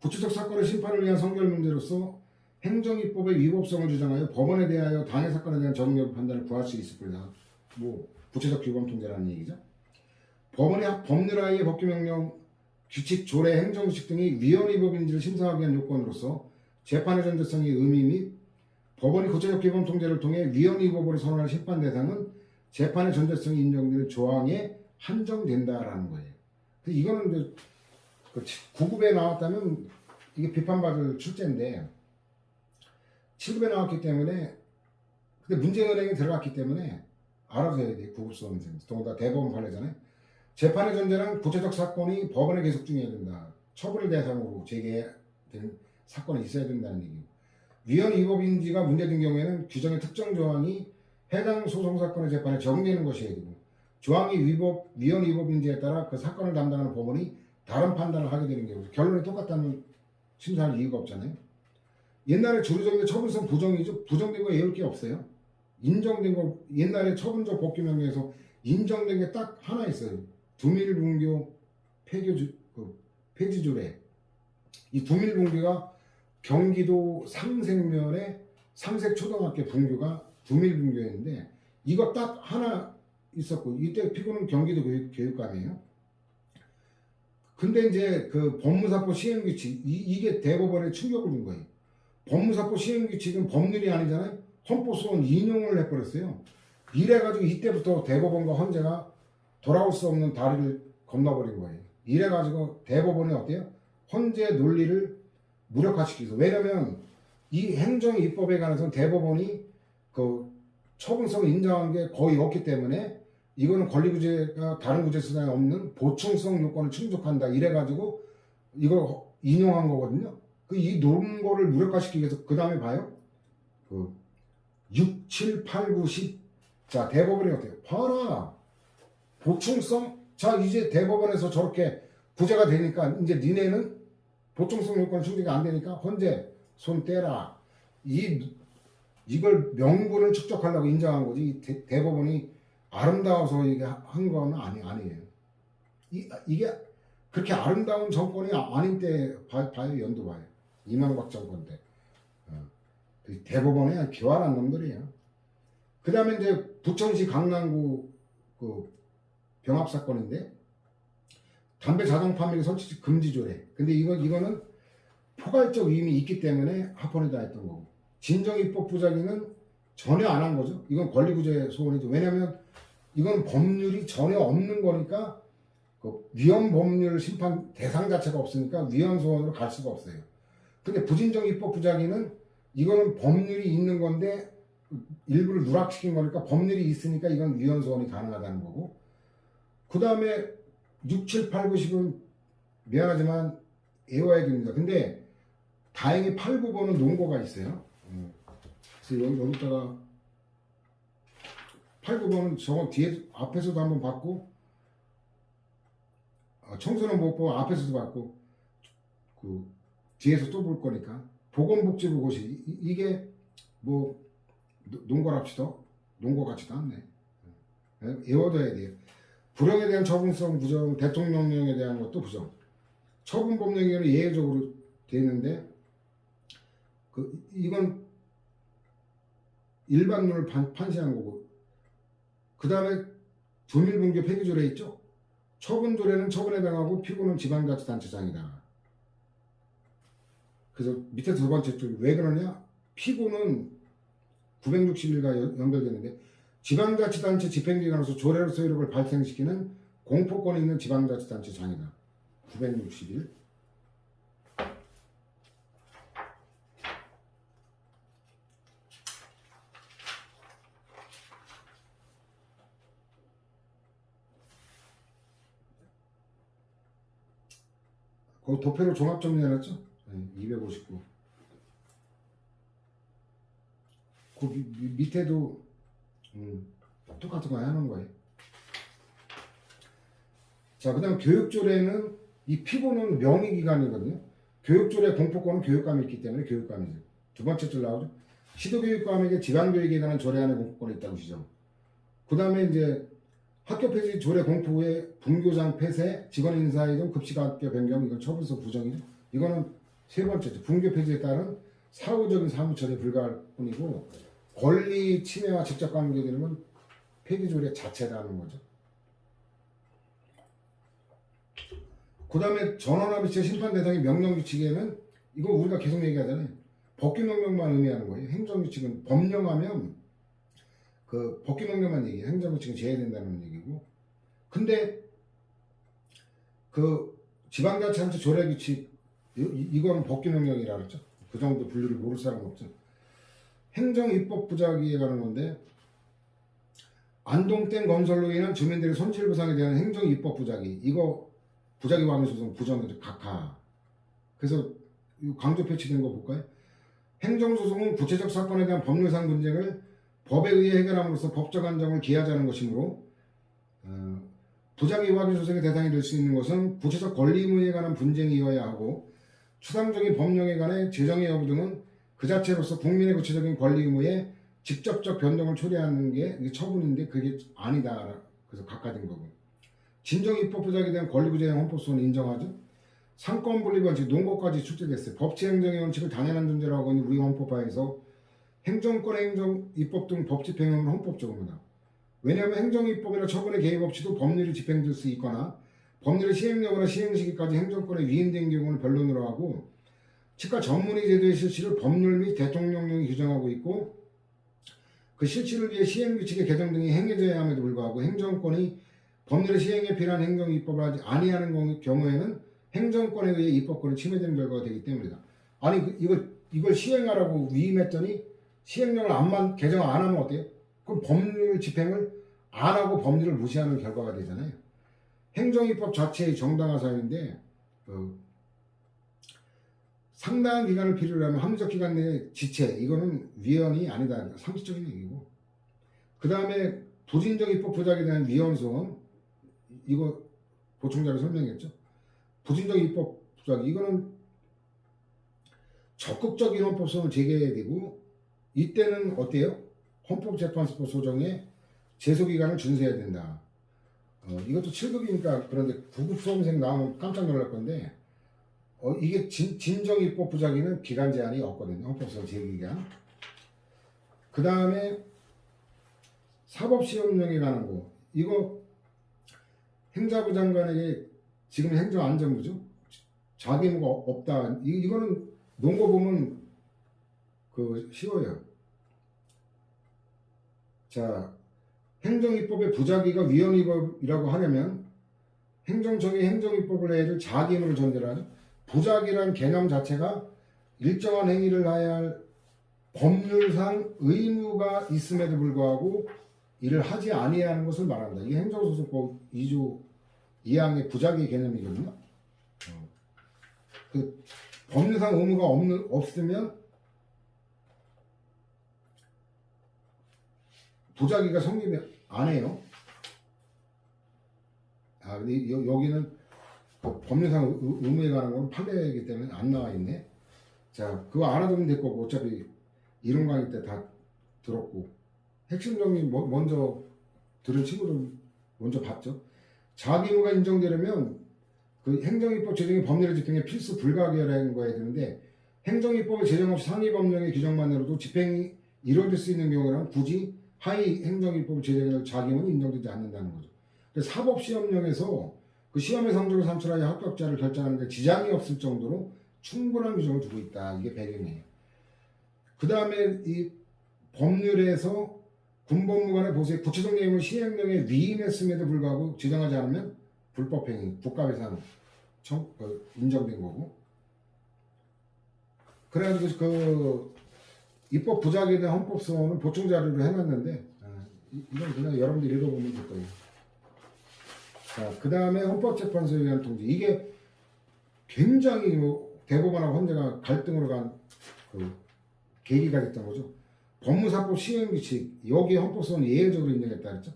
구체적 사건의 심판을 위한 선결 문제로서 행정위법의 위법성을 주장하여 법원에 대하여 당해 사건에 대한 적용 여부 판단을 구할 수 있을 거다. 뭐 구체적 규범 통제라는 얘기죠. 법원이 법률하에 법규명령, 규칙, 조례, 행정규칙 등이 위헌위법인지를 심사하기 위한 요건으로서 재판의 전제성이 의미 및 법원이 구체적 규범 통제를 통해 위헌위법으로 선언할 심판 대상은 재판의 전제성이 인정되는 조항에 한정된다라는 거예요. 이거는 이제 9급에 나왔다면 이게 비판받을 출제인데 7급에 나왔기 때문에, 근데 문제은행에 들어갔기 때문에 알아서 해야 돼요. 9급 수험생. 더군다나 대법원 판례잖아요. 재판의 전제는 구체적 사건이 법원에 계속 중요해야 된다. 처벌을 대상으로 제기된 사건이 있어야 된다는 얘기고, 위헌위법인지가 문제된 경우에는 규정의 특정 조항이 해당 소송사건의 재판에 적용되는 것이어야 되고, 조항이 위헌위법인지에 따라 그 사건을 담당하는 법원이 다른 판단을 하게 되는 경우, 결론이 똑같다는 심사할 이유가 없잖아요. 옛날에 주류적인 처분성 부정이죠. 부정된 거 외울 게 없어요. 인정된 거, 옛날에 처분적 법규명령에서 인정된 게 딱 하나 있어요. 두밀분교 폐지조례. 이 두밀분교가 경기도 상생면의 상색초등학교 분교가 두밀분교였는데, 이거 딱 하나 있었고, 이때 피고는 경기도 교육감이에요. 근데 이제 그 법무사법 시행규칙, 이게 대법원에 충격을 준 거예요. 법무사법 시행규칙은 법률이 아니잖아요. 헌법소원 인용을 해버렸어요. 이래가지고 이때부터 대법원과 헌재가 돌아올 수 없는 다리를 건너버린 거예요. 이래가지고 대법원이 어때요? 헌재 논리를 무력화시키죠. 왜냐면 이 행정입법에 관해서는 대법원이 그 처분성을 인정한 게 거의 없기 때문에 이거는 권리구제가 다른 구제 수단에 없는 보충성 요건을 충족한다. 이래가지고 이걸 인용한 거거든요. 이 논거를 무력화시키기 위해서 그 다음에 봐요. 6, 7, 8, 9, 10. 자, 대법원이 어때요? 봐라. 보충성? 자, 이제 대법원에서 저렇게 구제가 되니까 이제 니네는 보충성 요건 충족이 안 되니까 헌재 손 떼라. 이걸 명분을 축적하려고 인정한 거지. 대법원이 아름다워서 이게 한 건 아니에요. 이게 그렇게 아름다운 정권이 아닌 때 봐요. 연도 봐요. 이명박 정권 때. 대법원에 교활한 놈들이에요. 그 다음에 이제 부천시 강남구 그 병합 사건인데, 담배 자동 판매 설치 금지 조례. 근데 이거는 포괄적 의미 있기 때문에 합헌에다 했던 거고. 진정 입법 부작위는 전혀 안 한 거죠. 이건 권리구제 소원이죠. 왜냐하면 이건 법률이 전혀 없는 거니까 그 위헌 법률 심판 대상 자체가 없으니까 위헌 소원으로 갈 수가 없어요. 근데 부진정 입법 부작위는 이거는 법률이 있는 건데 일부를 누락시킨 거니까 법률이 있으니까 이건 위헌 소원이 가능하다는 거고. 그 다음에 6, 7, 8, 9, 10은 미안하지만 외워야 됩니다. 근데 다행히 8, 9번은 논거가 있어요. 그래서 여기다가 8, 9번은 저거 뒤에 앞에서도 한번 봤고 청소년 보호법 앞에서도 봤고 그 뒤에서 또 볼 거니까 보건복지부 고시 이게 뭐 논거랍시다. 논거 같지도 않네. 외워둬야 돼요. 불형에 대한 처분성 부정, 대통령령에 대한 것도 부정. 처분 법령에는 예외적으로 되어 있는데 이건 일반론을 판시한 거고. 그 다음에 조밀분교 폐기조례 있죠. 처분조례는 처분에 해당하고 피고는 지방자치단체장이다. 그래서 밑에 두 번째 줄 왜 그러냐? 피고는 960일과 연결되는데 지방자치단체 집행기관으로서 조례로서 효력을 발생시키는 공포권이 있는 지방자치단체장이다. 960일. 거기 도표로 종합 정리해놨죠? 259. 그 밑에도 똑같은 거 해놓은 거예요. 자, 그 다음 교육조례는 이 피고는 명의기관이거든요. 교육조례 공포권은 교육감이 있기 때문에 교육감이죠. 두 번째 줄 나오죠. 시도교육감에게 지방교육에 관한 조례안의 공포권이 있다고 지정. 그 다음에 이제 학교 폐지 조례 공포 후에 분교장 폐쇄, 직원 인사이동, 급식학교 변경, 이건 처분서 부정이죠. 이거는 세 번째죠. 분교 폐지에 따른 사후적인 사무처리에 불과할 뿐이고 권리 침해와 직접 관계되는 건 폐기 조례 자체라는 거죠. 그 다음에 전원합의체 심판 대상의 명령규칙에는 이거 우리가 계속 얘기하잖아요. 법규명령만 의미하는 거예요. 행정규칙은 법령하면 그 법규명령만 얘기해요. 행정규칙은 제외된다는 얘기고. 근데 그 지방자치단체 조례규칙 이거는 법규명령이라 그랬죠. 그 정도 분류를 모를 사람은 없죠. 행정입법 부작위에 관한 건데 안동댐 건설로 인한 주민들의 손실보상에 대한 행정입법 부작위 이거 부작위 완화소송 부정이죠. 각하. 그래서 강조 표시된 거 볼까요? 행정소송은 구체적 사건에 대한 법률상 분쟁을 법에 의해 해결함으로써 법적 안정을 기하자는 것이므로 부작위 확인 소송의 대상이 될 수 있는 것은 구체적 권리 의무에 관한 분쟁이어야 하고 추상적인 법령에 관해 재정의 여부 등은 그 자체로서 국민의 구체적인 권리 의무에 직접적 변동을 초래하는 게 처분인데 그게 아니다. 그래서 각하된 거고. 진정입법 부작위에 대한 권리구제형 헌법소원을 인정하죠. 상권분리 원칙 논거까지 출제됐어요. 법치행정의 원칙을 당연한 존재라고 하고 있는 우리 헌법화에서 행정권의 행정입법 등 법집행은 헌법적입니다. 왜냐하면 행정입법이나 처분의 개입 없이도 법률이 집행될 수 있거나 법률의 시행령이나 시행시기까지 행정권에 위임된 경우는 변론으로 하고 치과 전문의 제도의 실시를 법률 및 대통령령이 규정하고 있고 그 실시를 위해 시행규칙의 개정 등이 행해져야 함에도 불구하고 행정권이 법률의 시행에 필요한 행정입법을 하지 아니하는 경우에는 행정권에 의해 입법권이 침해되는 결과가 되기 때문이다. 아니 이걸 시행하라고 위임했더니 시행령을 개정 안 하면 어때요? 그럼 법률 집행을 안 하고 법률을 무시하는 결과가 되잖아요. 행정입법 자체의 정당화 사유인데 상당한 기간을 필요로 하면 합리적 기간 내에 지체 이거는 위헌이 아니다. 상식적인 얘기고 그 다음에 부진적 입법 부작위에 대한 위헌소원 이거 보충자료 설명했죠. 부진적 입법 부작위 이거는 적극적인 헌법소원을 제기해야 되고 이때는 어때요? 헌법재판소법 소정에 제소기간을 준수해야 된다. 이것도 7급이니까 그런데 9급 수험생 나오면 깜짝 놀랄 건데 이게 진정입법 부작위는 기간 제한이 없거든요. 헌법소원 제기기간. 그 다음에 사법시험령에 관한 거 이거 행자부 장관에게 지금 행정안전부죠. 자기 의무가 없다. 이거는 논 거 보면 그 쉬워요. 자, 행정입법의 부작위가 위헌입법이라고 하려면 행정청이 행정입법을 해야 될 자기 의무를 전제로 하죠. 부작위라는 개념 자체가 일정한 행위를 해야 할 법률상 의무가 있음에도 불구하고 이를 하지 아니하는 것을 말한다. 이게 행정소송법 2조 2항의 부작위 개념이거든요. 그 법률상 의무가 없으면 부작위가 성립이 안 해요. 근데 여기는 법률상 의무에 관한 건 판례이기 때문에 안 나와 있네. 자, 그거 알아두면 될 거고 어차피 이론 강의 때 다 들었고 핵심 정리 먼저 들은 친구들 먼저 봤죠. 자기 의무가 인정되려면 그 행정입법 제정의 법률의 집행에 필수 불가결한 거야 되는데 행정입법의 제정 없이 상위 법령의 규정만으로도 집행이 이루어질 수 있는 경우는 굳이 하위 행정입법 제정의 자기 의무는 인정되지 않는다는 거죠. 그래서 사법시험령에서 그 시험의 성적을 산출하여 합격자를 결정하는 데 지장이 없을 정도로 충분한 규정을 두고 있다. 이게 배경이에요. 그 다음에 이 법률에서 군법무관의 보수의 구체적 내용을 시행령에 위임했음에도 불구하고 지정하지 않으면 불법행위, 국가배상 인정된 거고. 그래가지고 그 입법 부작위에 대한 헌법소원은 보충 자료로 해놨는데 이건 그냥 여러분들 읽어보면 될 거예요. 자, 그 다음에 헌법재판소에 대한 통지. 이게 굉장히 대법원하고 헌재가 갈등으로 간 그 계기가 됐던 거죠. 법무사법 시행규칙, 여기에 헌법소원 예외적으로 인정했다 했죠.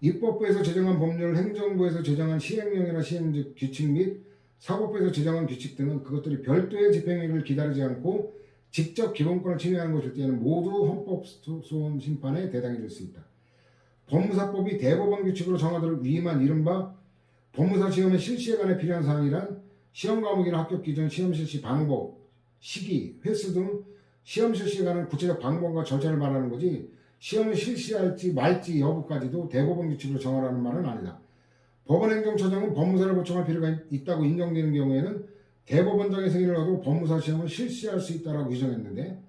입법부에서 제정한 법률, 행정부에서 제정한 시행령이나 시행적 규칙 및 사법부에서 제정한 규칙 등은 그것들이 별도의 집행행위를 기다리지 않고 직접 기본권을 침해하는 것일 때에는 모두 헌법소원 심판에 대상이 될 수 있다. 법무사법이 대법원 규칙으로 정하도록 위임한 이른바 법무사 시험의 실시에 관해 필요한 사항이란 시험 과목이나 합격 기준, 시험 실시 방법, 시기, 횟수 등 시험 실시에 관한 구체적 방법과 절차를 말하는 거지 시험을 실시할지 말지 여부까지도 대법원 규칙으로 정하라는 말은 아니다. 법원행정처장은 법무사를 보충할 필요가 있다고 인정되는 경우에는 대법원장의 승인을 얻고 법무사 시험을 실시할 수 있다라고 규정했는데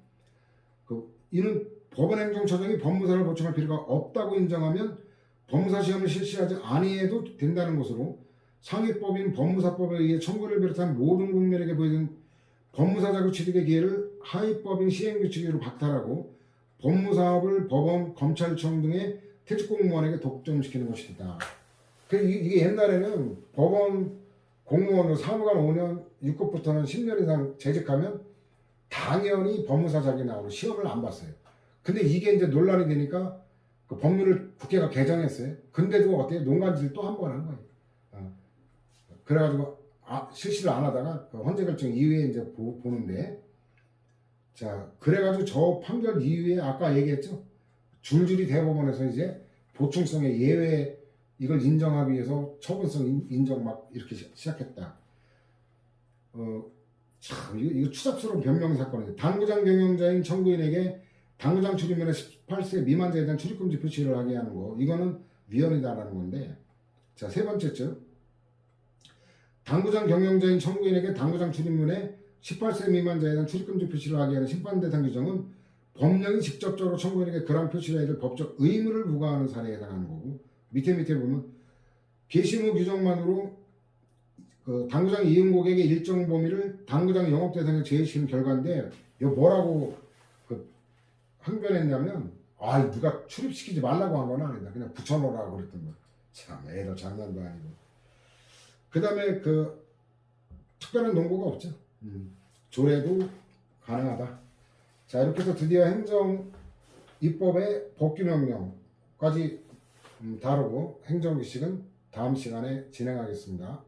이는 법원행정처장이 법무사를 보충할 필요가 없다고 인정하면 법무사 시험을 실시하지 아니해도 된다는 것으로 상위법인 법무사법에 의해 청구를 비롯한 모든 국민에게 보여준 법무사 자격 취득의 기회를 하위법인 시행규칙으로 박탈하고 법무사업을 법원, 검찰청 등의 퇴직공무원에게 독점시키는 것이다. 이게 옛날에는 법원 공무원으로 사무관 5년, 6급부터는 10년 이상 재직하면 당연히 법무사 자격이 나오고 시험을 안 봤어요. 근데 이게 이제 논란이 되니까 그 법률을 국회가 개정했어요. 근데도 어때요? 농간질 또 한 번 한 거예요. 그래가지고 실시를 안 하다가 그 헌재 결정 이후에 이제 보는데, 자, 그래가지고 저 판결 이후에 아까 얘기했죠. 줄줄이 대법원에서 이제 보충성의 예외 이걸 인정하기 위해서 처분성 인정 막 이렇게 시작했다. 참 이거 추잡스러운 변명 사건이에요. 당구장 경영자인 청구인에게 당구장 출입문에 18세 미만자에 대한 출입금지 표시를 하게 하는 거, 이거는 위헌이다라는 건데, 자, 세 번째죠. 당구장 경영자인 청구인에게 당구장 출입문에 18세 미만자에 대한 출입금지 표시를 하게 하는 심판 대상 규정은 법령이 직접적으로 청구인에게 그러한 표시를 해야 될 법적 의무를 부과하는 사례에 해당하는 거고, 밑에 보면 게시무 규정만으로 그 당구장 이용 고객의 일정 범위를 당구장 영업 대상에 제외시킨 결과인데, 이거 뭐라고 그 항변했냐면, 누가 출입시키지 말라고 한 건 아니다. 그냥 붙여놓으라고 그랬던 거야. 참, 애들 장난도 아니고. 그 다음에 그 특별한 논거가 없죠. 조례도 가능하다. 자, 이렇게 해서 드디어 행정 입법의 법규명령까지 다루고 행정규칙은 다음 시간에 진행하겠습니다.